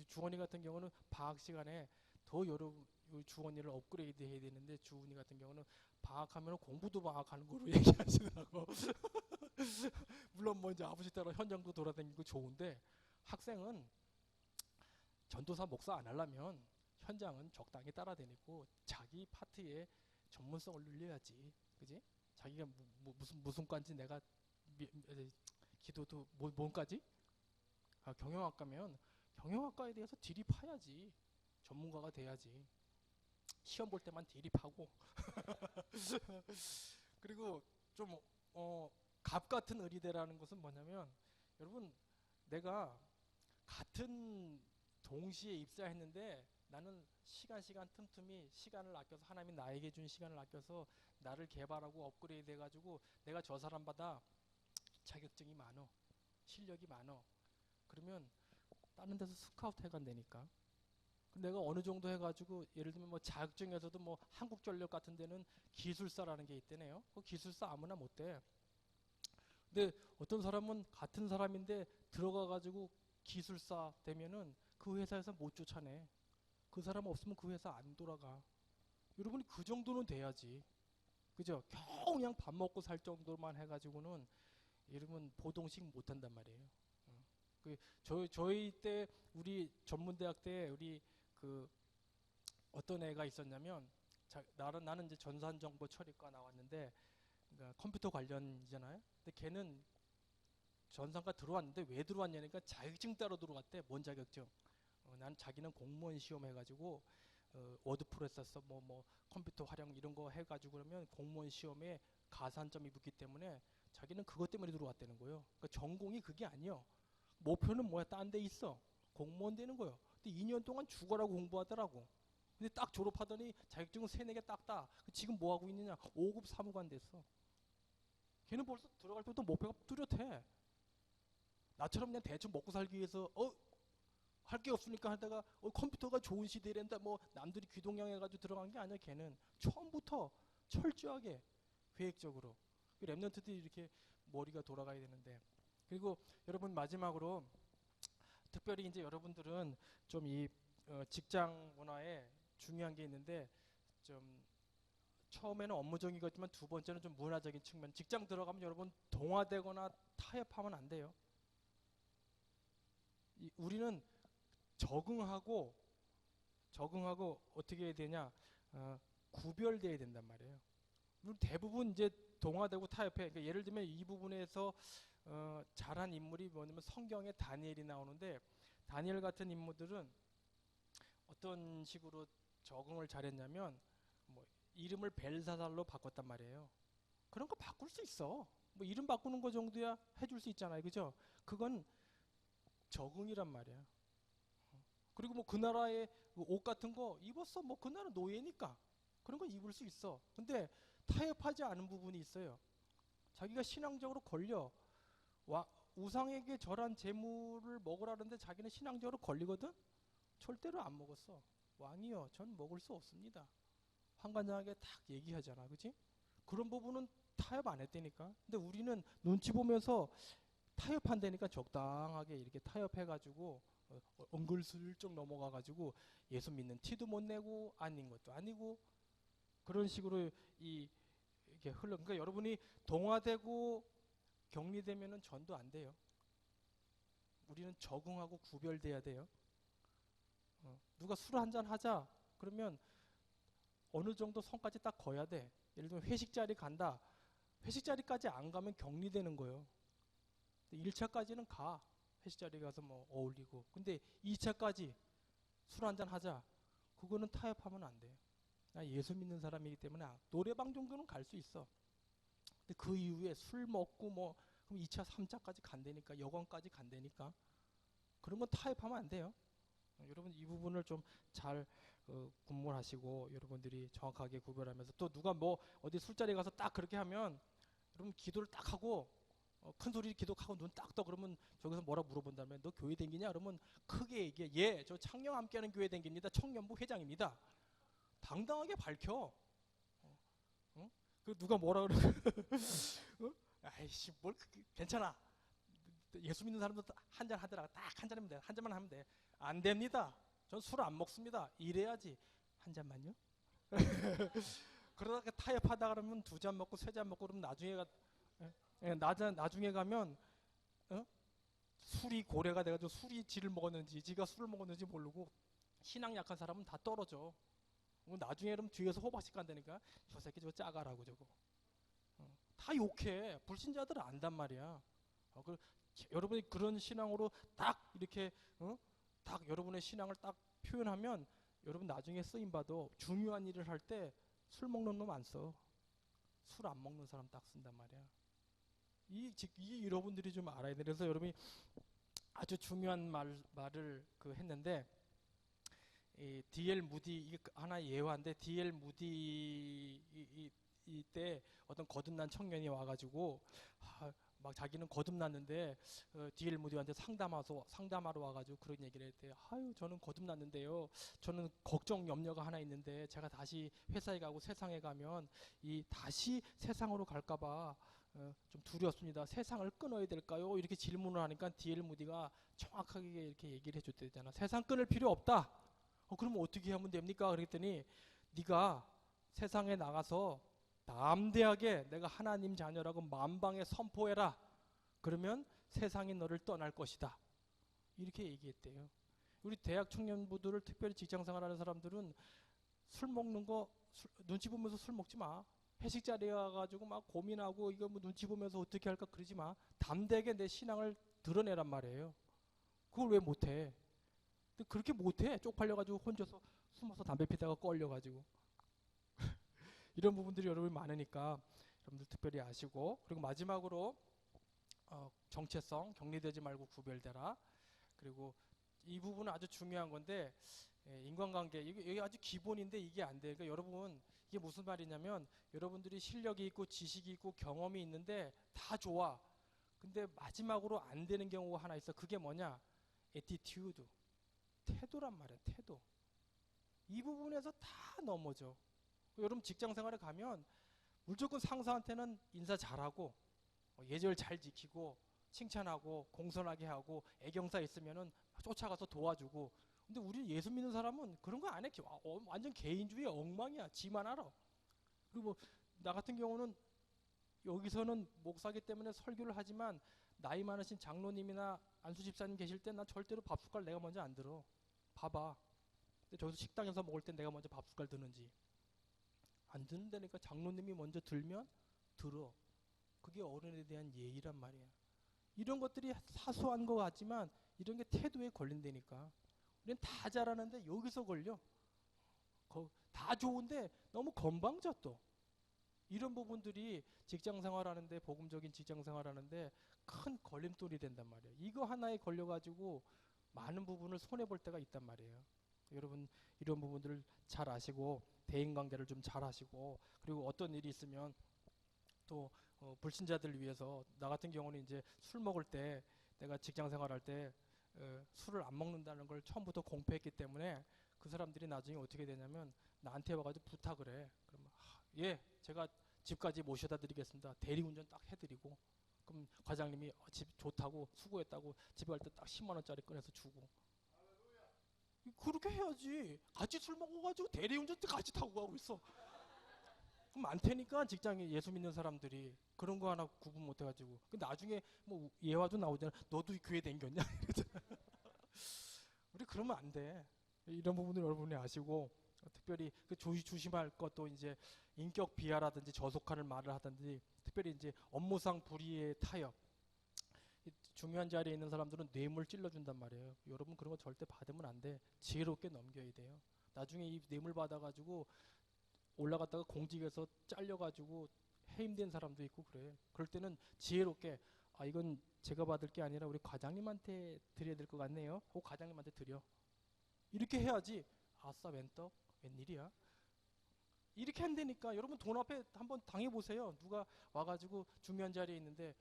주원이 같은 경우는 방학 시간에 더 여러분 주원이를 업그레이드 해야 되는데 주원이 같은 경우는 방학하면 공부도 방학하는 거로 얘기하시더라고. 물론 뭐 이제 아버지 따라 현장도 돌아다니고 좋은데 학생은 전도사 목사 안 하려면 현장은 적당히 따라다니고 자기 파트에 전문성을 늘려야지, 그지? 자기가 무슨 과인지 내가 기도도 뭔까지? 경영학과면 경영학과에 대해서 디립해야지. 전문가가 돼야지. 시험 볼 때만 디립하고. 그리고 좀 갑 같은 의리대라는 것은 뭐냐면 여러분 내가 같은 동시에 입사했는데 나는 시간 틈틈이 시간을 아껴서 하나님이 나에게 준 시간을 아껴서 나를 개발하고 업그레이드 해가지고 내가 저 사람보다 자격증이 많어, 실력이 많어. 그러면 다른 데서 스카우트 해간다니까. 내가 어느 정도 해가지고 예를 들면 뭐 자격증에서도 뭐 한국전력 같은 데는 기술사라는 게 있대네요. 그 기술사 아무나 못 돼. 근데 어떤 사람은 같은 사람인데 들어가가지고 기술사 되면은 그 회사에서 못 쫓아내. 그 사람 없으면 그 회사 안 돌아가. 여러분이 그 정도는 돼야지. 그죠? 겨우 그냥 밥 먹고 살 정도만 해가지고는 여러분 보동식 못 한단 말이에요. 저희 때 우리 전문대학 때 우리 그 어떤 애가 있었냐면 나는 이제 전산정보 처리과 나왔는데 그러니까 컴퓨터 관련이잖아요. 근데 걔는 전산과 들어왔는데 왜 들어왔냐니까 자격증 따러 들어왔대. 뭔 자격증? 난 자기는 공무원 시험 해가지고 워드 프로세서 뭐 컴퓨터 활용 이런 거 해가지고 그러면 공무원 시험에 가산점이 붙기 때문에 자기는 그것 때문에 들어왔다는 거예요. 그러니까 전공이 그게 아니요. 목표는 뭐야? 딴 데 있어. 공무원 되는 거예요. 근데 2년 동안 죽어라고 공부하더라고. 근데 딱 졸업하더니 자격증은 3-4개 딱 따. 지금 뭐 하고 있느냐? 5급 사무관 됐어. 걔는 벌써 들어갈 때부터 목표가 뚜렷해. 나처럼 그냥 대충 먹고 살기 위해서 할 게 없으니까 하다가 컴퓨터가 좋은 시대란다 뭐 남들이 귀동냥해가지고 들어간 게 아니야. 걔는 처음부터 철저하게 계획적으로. 랩런트들이 이렇게 머리가 돌아가야 되는데. 그리고 여러분 마지막으로 특별히 이제 여러분들은 좀 이 직장 문화에 중요한 게 있는데 좀 처음에는 업무적이겠지만 두 번째는 좀 문화적인 측면. 직장 들어가면 여러분 동화되거나 타협하면 안 돼요. 우리는 적응하고 어떻게 해야 되냐? 구별돼야 된단 말이에요. 대부분 이제 동화되고 타협해. 그러니까 예를 들면 이 부분에서 잘한 인물이 뭐냐면 성경에 다니엘이 나오는데 다니엘 같은 인물들은 어떤 식으로 적응을 잘했냐면 뭐 이름을 벨사살로 바꿨단 말이에요. 그런 거 바꿀 수 있어. 뭐 이름 바꾸는 거 정도야 해줄 수 있잖아요, 그죠? 그건 적응이란 말이야. 그리고 뭐 그 나라의 옷 같은 거 입었어. 뭐 그 나라 노예니까 그런 거 입을 수 있어. 근데 타협하지 않은 부분이 있어요. 자기가 신앙적으로 걸려. 우상에게 절한 재물을 먹으라는데 자기는 신앙적으로 걸리거든? 절대로 안 먹었어. 왕이여, 전 먹을 수 없습니다. 환관장에게 딱 얘기하잖아, 그치? 그런 부분은 타협 안 했다니까. 근데 우리는 눈치 보면서 타협한다니까 적당하게 이렇게 타협해가지고 은근슬쩍 넘어가가지고 예수 믿는 티도 못 내고 아닌 것도 아니고 그런 식으로 이게 흘러. 그러니까 여러분이 동화되고 격리되면은 전도 안 돼요. 우리는 적응하고 구별돼야 돼요. 누가 술 한잔 하자 그러면 어느 정도 선까지 딱 거야 돼. 예를 들면 회식 자리 간다. 회식 자리까지 안 가면 격리되는 거예요. 1차까지는 가. 회식 자리 가서 뭐 어울리고. 근데 2차까지 술 한잔 하자. 그거는 타협하면 안 돼요. 나 예수 믿는 사람이기 때문에 노래방 정도는 갈 수 있어. 근데 그 이후에 술 먹고 뭐 그럼 2차, 3차까지 간다니까. 여관까지 간다니까. 그러면 타협하면 안 돼요. 여러분 이 부분을 좀 잘 분별하시고 여러분들이 정확하게 구별하면서 또 누가 뭐 어디 술자리 가서 딱 그렇게 하면 여러분 기도를 딱 하고 큰 소리 기도하고 눈 딱 떠 그러면 저기서 뭐라 물어본다면 너 교회 댕기냐? 그러면 크게 얘기해. 예, 저 창녕 함께하는 교회 댕깁니다. 청년부 회장입니다. 당당하게 밝혀. 어? 그 누가 뭐라 그러면 아이씨 뭘 괜찮아. 예수 믿는 사람도 한 잔 하더라. 딱 한 잔이면 돼. 한 잔만 하면 돼. 안 됩니다. 전 술 안 먹습니다. 이래야지. 한 잔만요? 그러다가 타협하다 그러면 2잔 먹고 3잔 먹고 그러면 나중에 가면 술이 고래가 돼가지고 술이 지를 먹었는지 지가 술을 먹었는지 모르고 신앙 약한 사람은 다 떨어져. 나중에 그럼 뒤에서 호박씩 간다니까 저 새끼 저거 짜가라고 저거. 다 욕해. 불신자들은 안단 말이야. 여러분이 그런 신앙으로 딱 이렇게 딱 여러분의 신앙을 딱 표현하면 여러분 나중에 쓰임받아. 중요한 일을 할 때 술 먹는 놈 안 써. 술 안 먹는 사람 딱 쓴단 말이야. 이 여러분들이 좀 알아야 돼. 그래서 여러분이 아주 중요한 말을 했는데 이 D.L. 무디 이게 하나의 예화인데 D.L. 무디 이때 어떤 거듭난 청년이 와가지고 막 자기는 거듭났는데 D.L. 무디한테 상담하러 와가지고 그런 얘기를 했대요. 아유 저는 거듭났는데요. 저는 걱정 염려가 하나 있는데 제가 다시 회사에 가고 세상에 가면 다시 세상으로 갈까봐 좀 두렵습니다. 세상을 끊어야 될까요? 이렇게 질문을 하니까 D.L. 무디가 정확하게 이렇게 얘기를 해줬대잖아. 세상 끊을 필요 없다. 그러면 어떻게 하면 됩니까? 그랬더니 네가 세상에 나가서 담대하게 내가 하나님 자녀라고 만방에 선포해라. 그러면 세상이 너를 떠날 것이다. 이렇게 얘기했대요. 우리 대학 청년부들을 특별히 직장생활하는 사람들은 술 먹는 거 눈치 보면서 술 먹지 마. 회식 자리에 가가지고 막 고민하고 이거 뭐 눈치 보면서 어떻게 할까 그러지 마. 담대하게 내 신앙을 드러내란 말이에요. 그걸 왜 못해? 근데 그렇게 못해. 쪽팔려가지고 혼자서 숨어서 담배 피다가 걸려가지고. 이런 부분들이 여러분이 많으니까 여러분들 특별히 아시고. 그리고 마지막으로 정체성, 격리되지 말고 구별되라. 그리고 이 부분은 아주 중요한 건데 인간관계 이게 아주 기본인데 이게 안 돼. 그러니까 여러분 이게 무슨 말이냐면 여러분들이 실력이 있고 지식이 있고 경험이 있는데 다 좋아. 근데 마지막으로 안 되는 경우가 하나 있어. 그게 뭐냐? attitude. 태도란 말이야. 태도. 이 부분에서 다 넘어져. 여러분 직장 생활에 가면 무조건 상사한테는 인사 잘하고 예절 잘 지키고 칭찬하고 공손하게 하고 애경사 있으면은 쫓아가서 도와주고. 근데 우리 예수 믿는 사람은 그런 거 안 해. 완전 개인주의 엉망이야. 지만 알아. 그리고 나 같은 경우는 여기서는 목사기 때문에 설교를 하지만 나이 많으신 장로님이나 안수 집사님 계실 때 난 절대로 밥 숟갈 내가 먼저 안 들어. 봐봐. 근데 저기서 식당에서 먹을 때 내가 먼저 밥 숟갈 드는지. 안 드는다니까. 장로님이 먼저 들면 들어. 그게 어른에 대한 예의란 말이야. 이런 것들이 사소한 것 같지만 이런 게 태도에 걸린다니까. 우리는 다 잘하는데 여기서 걸려. 다 좋은데 너무 건방져 또. 이런 부분들이 직장생활하는데 복음적인 직장생활하는데 큰 걸림돌이 된단 말이에요. 이거 하나에 걸려가지고 많은 부분을 손해볼 때가 있단 말이에요. 여러분 이런 부분들을 잘 아시고 대인관계를 좀 잘 하시고 그리고 어떤 일이 있으면 또 불신자들을 위해서 나 같은 경우는 이제 술 먹을 때 내가 직장생활할 때 술을 안 먹는다는 걸 처음부터 공표했기 때문에 그 사람들이 나중에 어떻게 되냐면 나한테 와가지고 부탁을 해. 그러면 예 제가 집까지 모셔다 드리겠습니다. 대리운전 딱 해드리고 그럼 과장님이 집 좋다고 수고했다고 집에 갈 때 딱 10만 원짜리 꺼내서 주고. 그렇게 해야지. 같이 술 먹어가지고 대리운전 때 같이 타고 가고 있어. 그럼 많다니까 직장에 예수 믿는 사람들이 그런 거 하나 구분 못 해가지고. 근데 나중에 뭐 예화도 나오잖아. 너도 교회 댕겼냐? 이러잖아. 우리 그러면 안 돼. 이런 부분을 여러분이 아시고 특별히 그 조심할 것도 이제 인격 비하라든지 저속하는 말을 하든지 특별히 이제 업무상 불이의 타협. 중요한 자리에 있는 사람들은 뇌물 찔러준단 말이에요. 여러분 그런 거 절대 받으면 안 돼. 지혜롭게 넘겨야 돼요. 나중에 이 뇌물 받아가지고 올라갔다가 공직에서 잘려가지고 해임된 사람도 있고 그래. 그럴 때는 지혜롭게 아 이건 제가 받을 게 아니라 우리 과장님한테 드려야 될 것 같네요. 그 과장님한테 드려. 이렇게 해야지. 아싸 웬떡? 웬일이야? 이렇게 한다니까. 여러분 돈 앞에 한번 당해보세요. 누가 와가지고 중요한 자리에 있는데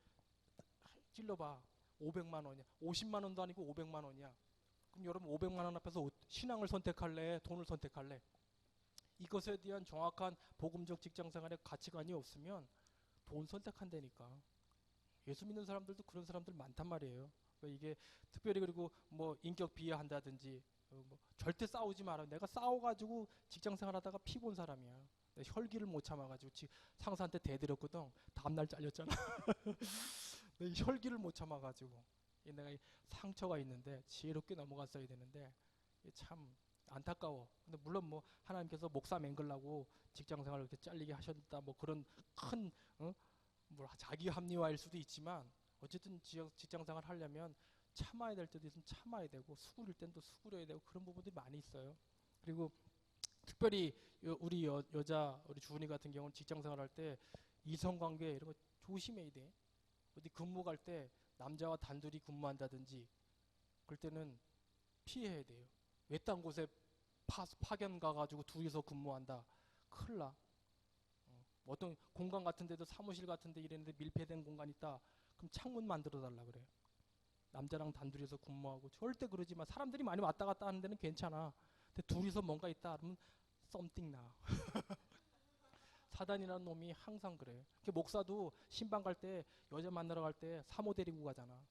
찔러봐. 500만 원이야. 50만 원도 아니고 500만 원이야. 그럼 여러분 500만 원 앞에서 신앙을 선택할래? 돈을 선택할래? 이것에 대한 정확한 복음적 직장생활의 가치관이 없으면 돈 선택한다니까. 예수 믿는 사람들도 그런 사람들 많단 말이에요. 이게 특별히 그리고 뭐 인격 비하한다든지 뭐 절대 싸우지 마라. 내가 싸워가지고 직장생활하다가 피 본 사람이야. 내가 혈기를 못 참아가지고 상사한테 대들었거든. 다음날 잘렸잖아. 내 혈기를 못 참아가지고 내가 상처가 있는데 지혜롭게 넘어갔어야 되는데 참 안타까워. 근데 물론 뭐 하나님께서 목사 맹글라고 직장생활을 이렇게 잘리게 하셨다 뭐 그런 큰 뭐 자기 합리화일 수도 있지만 어쨌든 직장생활 하려면 참아야 될 때도 있으면 참아야 되고 수구릴 땐 또 수구려야 되고 그런 부분들이 많이 있어요. 그리고 특별히 우리 여자 우리 주은이 같은 경우는 직장생활 할 때 이성관계 이런 거 조심해야 돼. 어디 근무 갈 때 남자와 단둘이 근무한다든지 그럴 때는 피해야 돼요. 외딴 곳에 파견 가가지고 둘이서 근무한다. 큰일 나. 어떤 공간 같은 데도 사무실 같은 데 이랬는데 밀폐된 공간 있다. 그럼 창문 만들어 달라 그래. 남자랑 단둘이서 근무하고 절대 그러지 마. 사람들이 많이 왔다 갔다 하는 데는 괜찮아. 근데 둘이서 뭔가 있다 그러면 썸띵 나. 사단이라는 놈이 항상 그래. 목사도 신방 갈 때 여자 만나러 갈 때 사모 데리고 가잖아.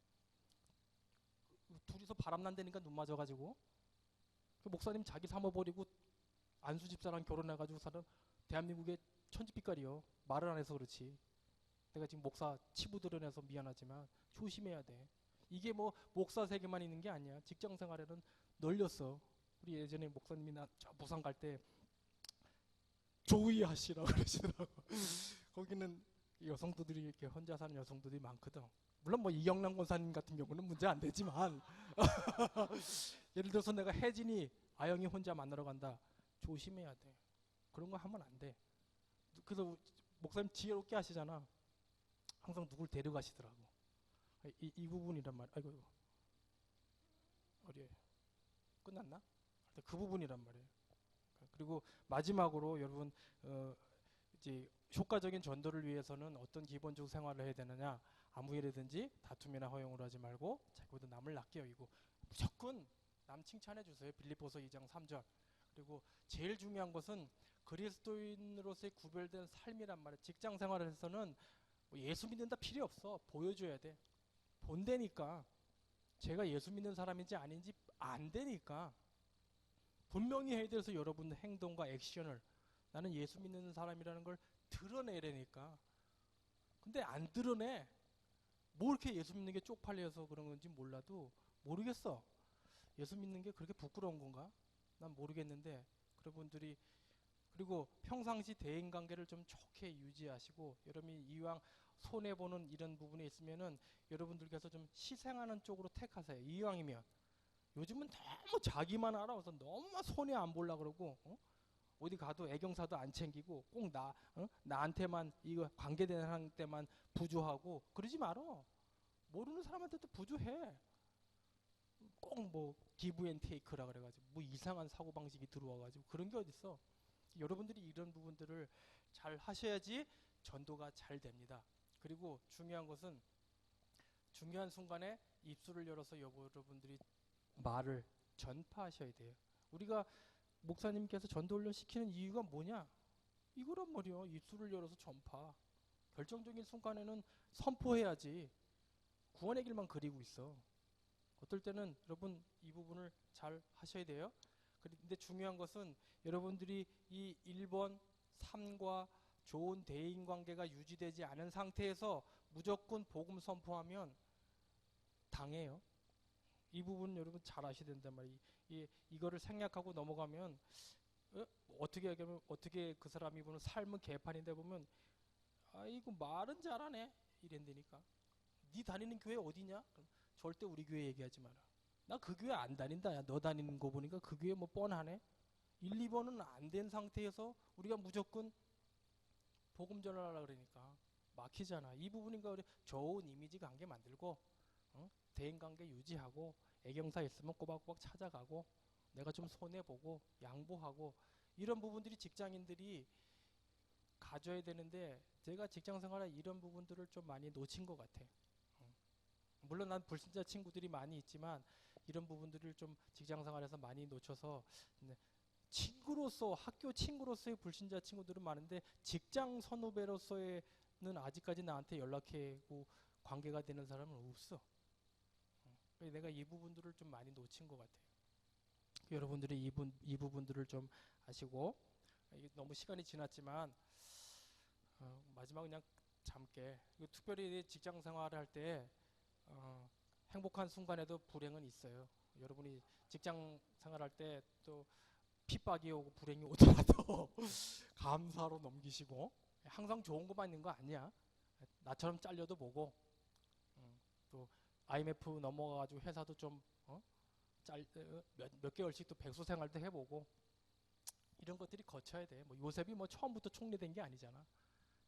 둘이서 바람 난다니까 눈 맞아가지고 목사님 자기 사모 버리고 안수 집사랑 결혼해가지고 사는 대한민국의 천지빛깔이요. 말을 안 해서 그렇지. 내가 지금 목사 치부 드러내서 미안하지만 조심해야 돼. 이게 뭐 목사 세계만 있는 게 아니야. 직장 생활에는 널렸어. 우리 예전에 목사님이 나 부산 갈 때 조의 하시라고 그러시더라고. 거기는 여성들이 이렇게 혼자 사는 여성들이 많거든. 물론 뭐 이영란 권사님 같은 경우는 문제 안 되지만 예를 들어서 내가 혜진이 아영이 혼자 만나러 간다. 조심해야 돼. 그런 거 하면 안 돼. 그래서 목사님 지혜롭게 하시잖아. 항상 누굴 데려가시더라고. 이 부분이란 말. 아이고 어디에 끝났나? 그 부분이란 말이에요. 그리고 마지막으로 여러분 이제 효과적인 전도를 위해서는 어떤 기본적 생활을 해야 되느냐? 아무 일이든지 다툼이나 허용을 하지 말고 자기보다 남을 낮게 여기고 무조건 남 칭찬해 주세요. 빌립보서 2장 3절. 그리고 제일 중요한 것은 그리스도인으로서의 구별된 삶이란 말이에요. 직장 생활에서는 뭐 예수 믿는다 필요 없어. 보여줘야 돼. 본다니까. 제가 예수 믿는 사람인지 아닌지 안 되니까. 분명히 해야 돼서 여러분 행동과 액션을 나는 예수 믿는 사람이라는 걸 드러내려니까. 근데 안 드러내. 뭐 이렇게 예수 믿는 게 쪽팔려서 그런 건지 몰라도 모르겠어. 예수 믿는 게 그렇게 부끄러운 건가? 난 모르겠는데 여러분들이 그리고 평상시 대인관계를 좀 좋게 유지하시고 여러분이 이왕 손해보는 이런 부분에 있으면은 여러분들께서 좀 희생하는 쪽으로 택하세요. 이왕이면. 요즘은 너무 자기만 알아서 너무 손해 안 보려고 그러고 어디 가도 애경사도 안 챙기고 꼭 나한테만 이거 관계되는 사람한테만 부조하고 그러지 말어. 모르는 사람한테도 부조해. 꼭 뭐 기브 앤 테이크라 그래가지고 뭐 이상한 사고방식이 들어와가지고 그런 게 어딨어. 여러분들이 이런 부분들을 잘 하셔야지 전도가 잘 됩니다. 그리고 중요한 것은 중요한 순간에 입술을 열어서 여러분들이 말을 전파하셔야 돼요. 우리가 목사님께서 전도훈련 시키는 이유가 뭐냐? 이거란 말이요. 입술을 열어서 전파. 결정적인 순간에는 선포해야지. 구원의 길만 그리고 있어. 어떨 때는 여러분 이 부분을 잘 하셔야 돼요. 근데 중요한 것은 여러분들이 이 1번, 3과 좋은 대인 관계가 유지되지 않은 상태에서 무조건 복음 선포하면 당해요. 이 부분 여러분 잘 아셔야 된단 말이에요. 이거를 생략하고 넘어가면 어떻게 하면 어떻게 그 사람이 보는 삶은 개판인데 보면 아이고 말은 잘하네 이랬다니까. 네 다니는 교회 어디냐? 그럼 절대 우리 교회 얘기하지 마라. 나 그 교회 안 다닌다. 야, 너 다니는 거 보니까 그 교회 뭐 뻔하네. 1, 2번은 안 된 상태에서 우리가 무조건 복음 전하라 그러니까 막히잖아. 이 부분인가 우리 좋은 이미지 관계 만들고 대인 관계 유지하고 애경사 있으면 꼬박꼬박 찾아가고 내가 좀 손해보고 양보하고 이런 부분들이 직장인들이 가져야 되는데 제가 직장 생활에 이런 부분들을 좀 많이 놓친 것 같아. 물론 난 불신자 친구들이 많이 있지만 이런 부분들을 좀 직장 생활에서 많이 놓쳐서 친구로서 학교 친구로서의 불신자 친구들은 많은데 직장 선후배로서는 아직까지 나한테 연락하고 관계가 되는 사람은 없어. 그래서 내가 이 부분들을 좀 많이 놓친 것 같아요. 여러분들이 이 부분들을 좀 아시고 이게 너무 시간이 지났지만 마지막 그냥 잠께 특별히 직장 생활을 할 때 행복한 순간에도 불행은 있어요. 여러분이 직장 생활할 때 또 핍박이 오고 불행이 오더라도 감사로 넘기시고 항상 좋은 것만 있는 거 아니야. 나처럼 잘려도 보고 또 IMF 넘어가가지고 회사도 좀 몇 개월씩 또 백수 생활도 해보고 이런 것들이 거쳐야 돼. 뭐 요셉이 뭐 처음부터 총리 된 게 아니잖아.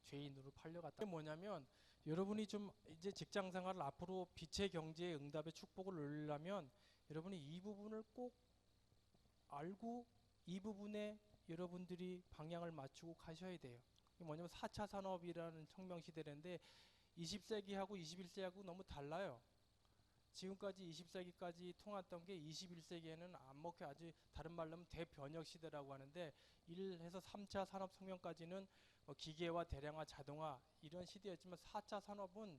죄인으로 팔려갔다. 그게 뭐냐면 여러분이 좀 이제 직장 생활을 앞으로 빛의 경제의 응답의 축복을 누리려면 여러분이 이 부분을 꼭 알고 이 부분에 여러분들이 방향을 맞추고 가셔야 돼요. 이게 뭐냐면 4차 산업이라는 혁명시대인데 20세기하고 21세기하고 너무 달라요. 지금까지 20세기까지 통했던 게 21세기에는 안 먹혀 아주 다른 말로 하면 대변혁 시대라고 하는데 1에서 3차 산업혁명까지는 기계화, 대량화, 자동화 이런 시대였지만 4차 산업은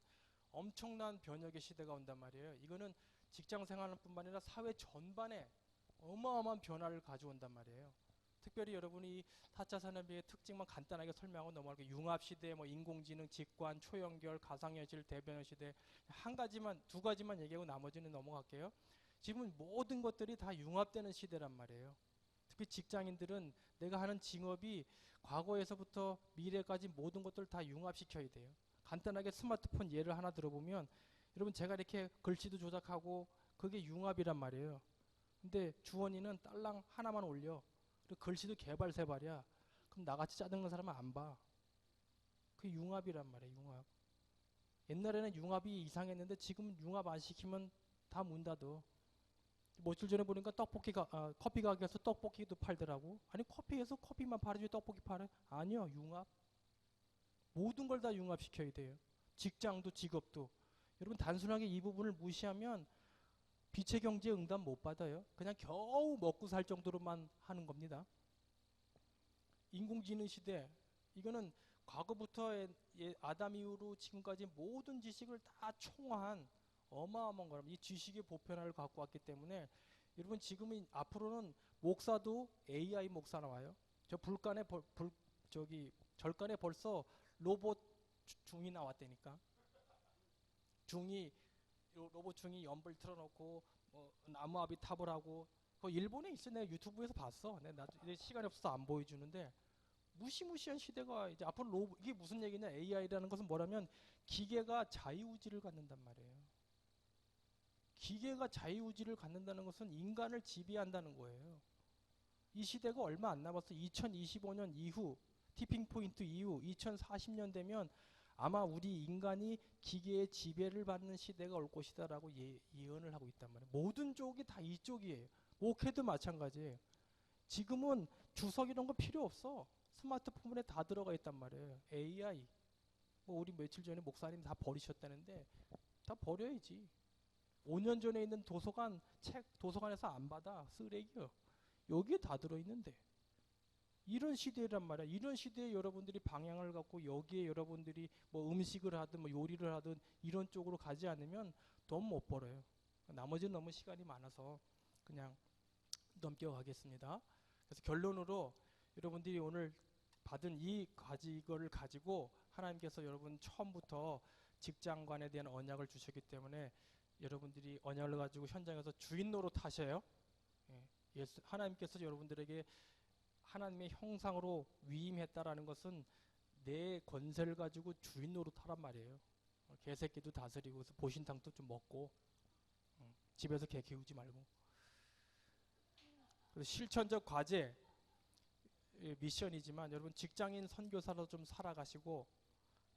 엄청난 변혁의 시대가 온단 말이에요. 이거는 직장 생활뿐만 아니라 사회 전반에 어마어마한 변화를 가져온단 말이에요. 특별히 여러분이 4차 산업의 특징만 간단하게 설명하고 넘어갈게요. 융합시대, 뭐 인공지능, 직관, 초연결, 가상현실, 대변형 시대 한 가지만 두 가지만 얘기하고 나머지는 넘어갈게요. 지금 모든 것들이 다 융합되는 시대란 말이에요. 특히 직장인들은 내가 하는 직업이 과거에서부터 미래까지 모든 것들을 다 융합시켜야 돼요. 간단하게 스마트폰 예를 하나 들어보면 여러분 제가 이렇게 글씨도 조작하고 그게 융합이란 말이에요. 근데 주원이는 딸랑 하나만 올려. 그리고 글씨도 개발세발이야. 그럼 나같이 짜증난 사람은 안 봐. 그게 융합이란 말이에요. 융합. 옛날에는 융합이 이상했는데 지금 융합 안 시키면 다 문 닫어. 며칠 전에 보니까 커피 가게에서 떡볶이도 팔더라고. 아니 커피에서 커피만 팔아주지 떡볶이 팔아? 아니요. 융합. 모든 걸 다 융합시켜야 돼요. 직장도 직업도. 여러분 단순하게 이 부분을 무시하면 빛의 경제 응답 못 받아요. 그냥 겨우 먹고 살 정도로만 하는 겁니다. 인공지능 시대 이거는 과거부터 아담 이후로 지금까지 모든 지식을 다 총화한 어마어마한 거랍니다. 이 지식의 보편화를 갖고 왔기 때문에 여러분 지금은 앞으로는 목사도 AI 목사 나와요. 저 절간에 벌써 로봇 중이 나왔다니까. 로봇 중이 연불 틀어놓고 나무아비 탑을 하고 일본에 있어. 내가 유튜브에서 봤어. 내가 시간이 없어서 안 보여주는데 무시무시한 시대가 이제 앞으로 이게 무슨 얘기냐? AI라는 것은 뭐라면 기계가 자유의지를 갖는단 말이에요. 기계가 자유의지를 갖는다는 것은 인간을 지배한다는 거예요. 이 시대가 얼마 안 남았어. 2025년 이후 티핑 포인트 이후 2040년 되면 아마 우리 인간이 기계의 지배를 받는 시대가 올 것이다라고 예언을 하고 있단 말이에요. 모든 쪽이 다 이쪽이에요. 목회도 마찬가지예요. 지금은 주석 이런 거 필요 없어. 스마트폰에 다 들어가 있단 말이에요. AI. 우리 며칠 전에 목사님 다 버리셨다는데 다 버려야지. 5년 전에 있는 도서관에서 안 받아. 쓰레기요. 여기에 다 들어있는데. 이런 시대란 말이야. 이런 시대에 여러분들이 방향을 갖고 여기에 여러분들이 뭐 음식을 하든 뭐 요리를 하든 이런 쪽으로 가지 않으면 돈 못 벌어요. 나머지는 너무 시간이 많아서 그냥 넘겨가겠습니다. 그래서 결론으로 여러분들이 오늘 받은 이거를 가지고 하나님께서 여러분 처음부터 직장관에 대한 언약을 주셨기 때문에 여러분들이 언약을 가지고 현장에서 주인 노릇 하셔요. 하나님께서 여러분들에게 하나님의 형상으로 위임했다라는 것은 내 권세를 가지고 주인 노릇 하란 말이에요. 개새끼도 다스리고 그래서 보신탕도 좀 먹고 집에서 개 키우지 말고. 그래서 실천적 과제 미션이지만 여러분 직장인 선교사로 좀 살아가시고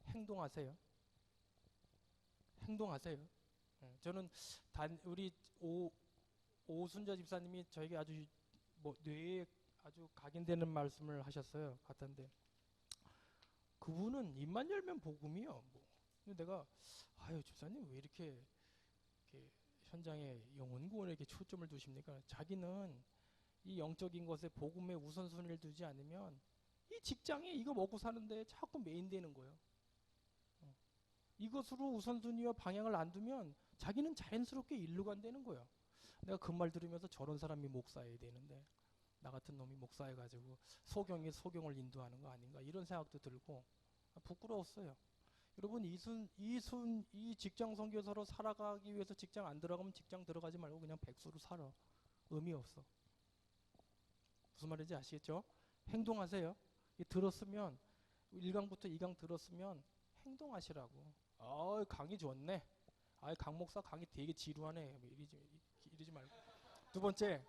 행동하세요. 행동하세요. 저는 우리 오순자 집사님이 저에게 아주 뇌에 아주 각인되는 말씀을 하셨어요. 같은데 그분은 입만 열면 복음이요. 근데 내가 아유 집사님 왜 이렇게 현장에 영혼 구원에게 초점을 두십니까? 자기는 이 영적인 것에 복음에 우선순위를 두지 않으면 이 직장에 이거 먹고 사는데 자꾸 메인되는 거예요. 이것으로 우선순위와 방향을 안 두면 자기는 자연스럽게 일로 간다는 거예요. 내가 그 말 들으면서 저런 사람이 목사해야 되는데 나 같은 놈이 목사해가지고 소경을 인도하는 거 아닌가 이런 생각도 들고 부끄러웠어요. 여러분 이 직장 선교사로 살아가기 위해서 직장 안 들어가면 직장 들어가지 말고 그냥 백수로 살아. 의미 없어. 무슨 말인지 아시겠죠? 행동하세요. 들었으면 1강부터 2강 들었으면 행동하시라고. 강의 좋네. 강 목사 강의 되게 지루하네. 이러지 말고. 두 번째,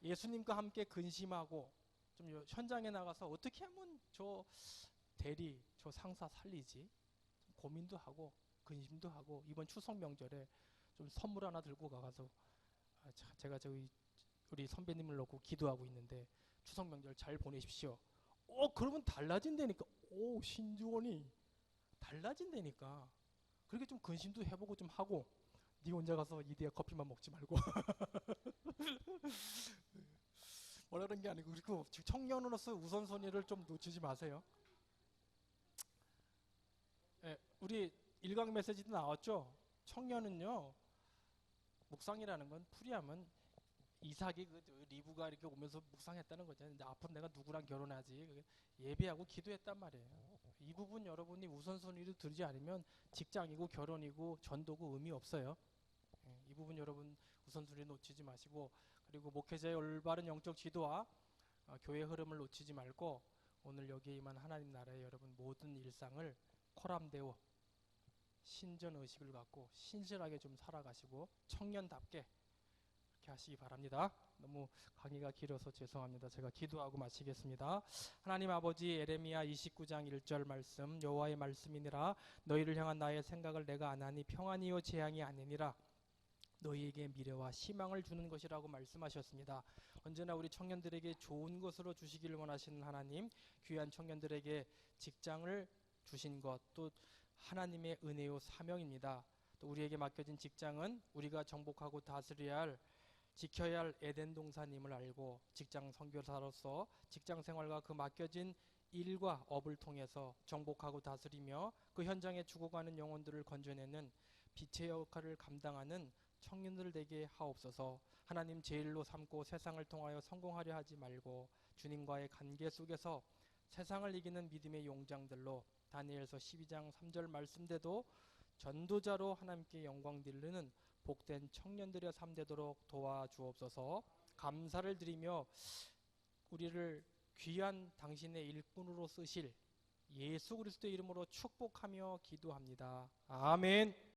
예수님과 함께 근심하고 좀 현장에 나가서 어떻게 하면 저 대리, 저 상사 살리지? 고민도 하고 근심도 하고 이번 추석 명절에 좀 선물 하나 들고 가서 제가 우리 선배님을 놓고 기도하고 있는데 추석 명절 잘 보내십시오. 그러면 달라진다니까. 신주원이 달라진다니까. 그렇게 좀 근심도 해보고 좀 하고 네 혼자 가서 이대야 커피만 먹지 말고 뭐라는 게 아니고 그리고 청년으로서 우선순위를 좀 놓치지 마세요. 우리 일강 메시지도 나왔죠. 청년은요 묵상이라는 건 풀이하면 이삭이 리브가 이렇게 오면서 묵상했다는 거잖아요. 앞으로 내가 누구랑 결혼하지 예배하고 기도했단 말이에요. 이 부분 여러분이 우선순위를 두지 않으면 직장이고 결혼이고 전도고 의미 없어요. 이 부분 여러분 우선순위 놓치지 마시고 그리고 목회자의 올바른 영적 지도와 교회 흐름을 놓치지 말고 오늘 여기에 임한 하나님 나라의 여러분 모든 일상을 코람데오 신전의식을 갖고 신실하게 좀 살아가시고 청년답게 그렇게 하시기 바랍니다. 너무 강의가 길어서 죄송합니다. 제가 기도하고 마치겠습니다. 하나님 아버지 에레미야 29장 1절 말씀 여호와의 말씀이니라 너희를 향한 나의 생각을 내가 아나니 평안이요 재앙이 아니니라 너희에게 미래와 희망을 주는 것이라고 말씀하셨습니다. 언제나 우리 청년들에게 좋은 것으로 주시기를 원하시는 하나님 귀한 청년들에게 직장을 주신 것 또 하나님의 은혜요 사명입니다. 또 우리에게 맡겨진 직장은 우리가 정복하고 다스려야 할 지켜야 할 에덴 동산임을 알고 직장 선교사로서 직장 생활과 그 맡겨진 일과 업을 통해서 정복하고 다스리며 그 현장에 죽어가는 영혼들을 건져내는 빛의 역할을 감당하는 청년들 되게 하옵소서. 하나님 제일로 삼고 세상을 통하여 성공하려 하지 말고 주님과의 관계 속에서 세상을 이기는 믿음의 용장들로 다니엘서 12장 3절 말씀대로 전도자로 하나님께 영광 드리는 복된 청년들의 삶 되도록 도와주옵소서. 감사를 드리며 우리를 귀한 당신의 일꾼으로 쓰실 예수 그리스도의 이름으로 축복하며 기도합니다. 아멘.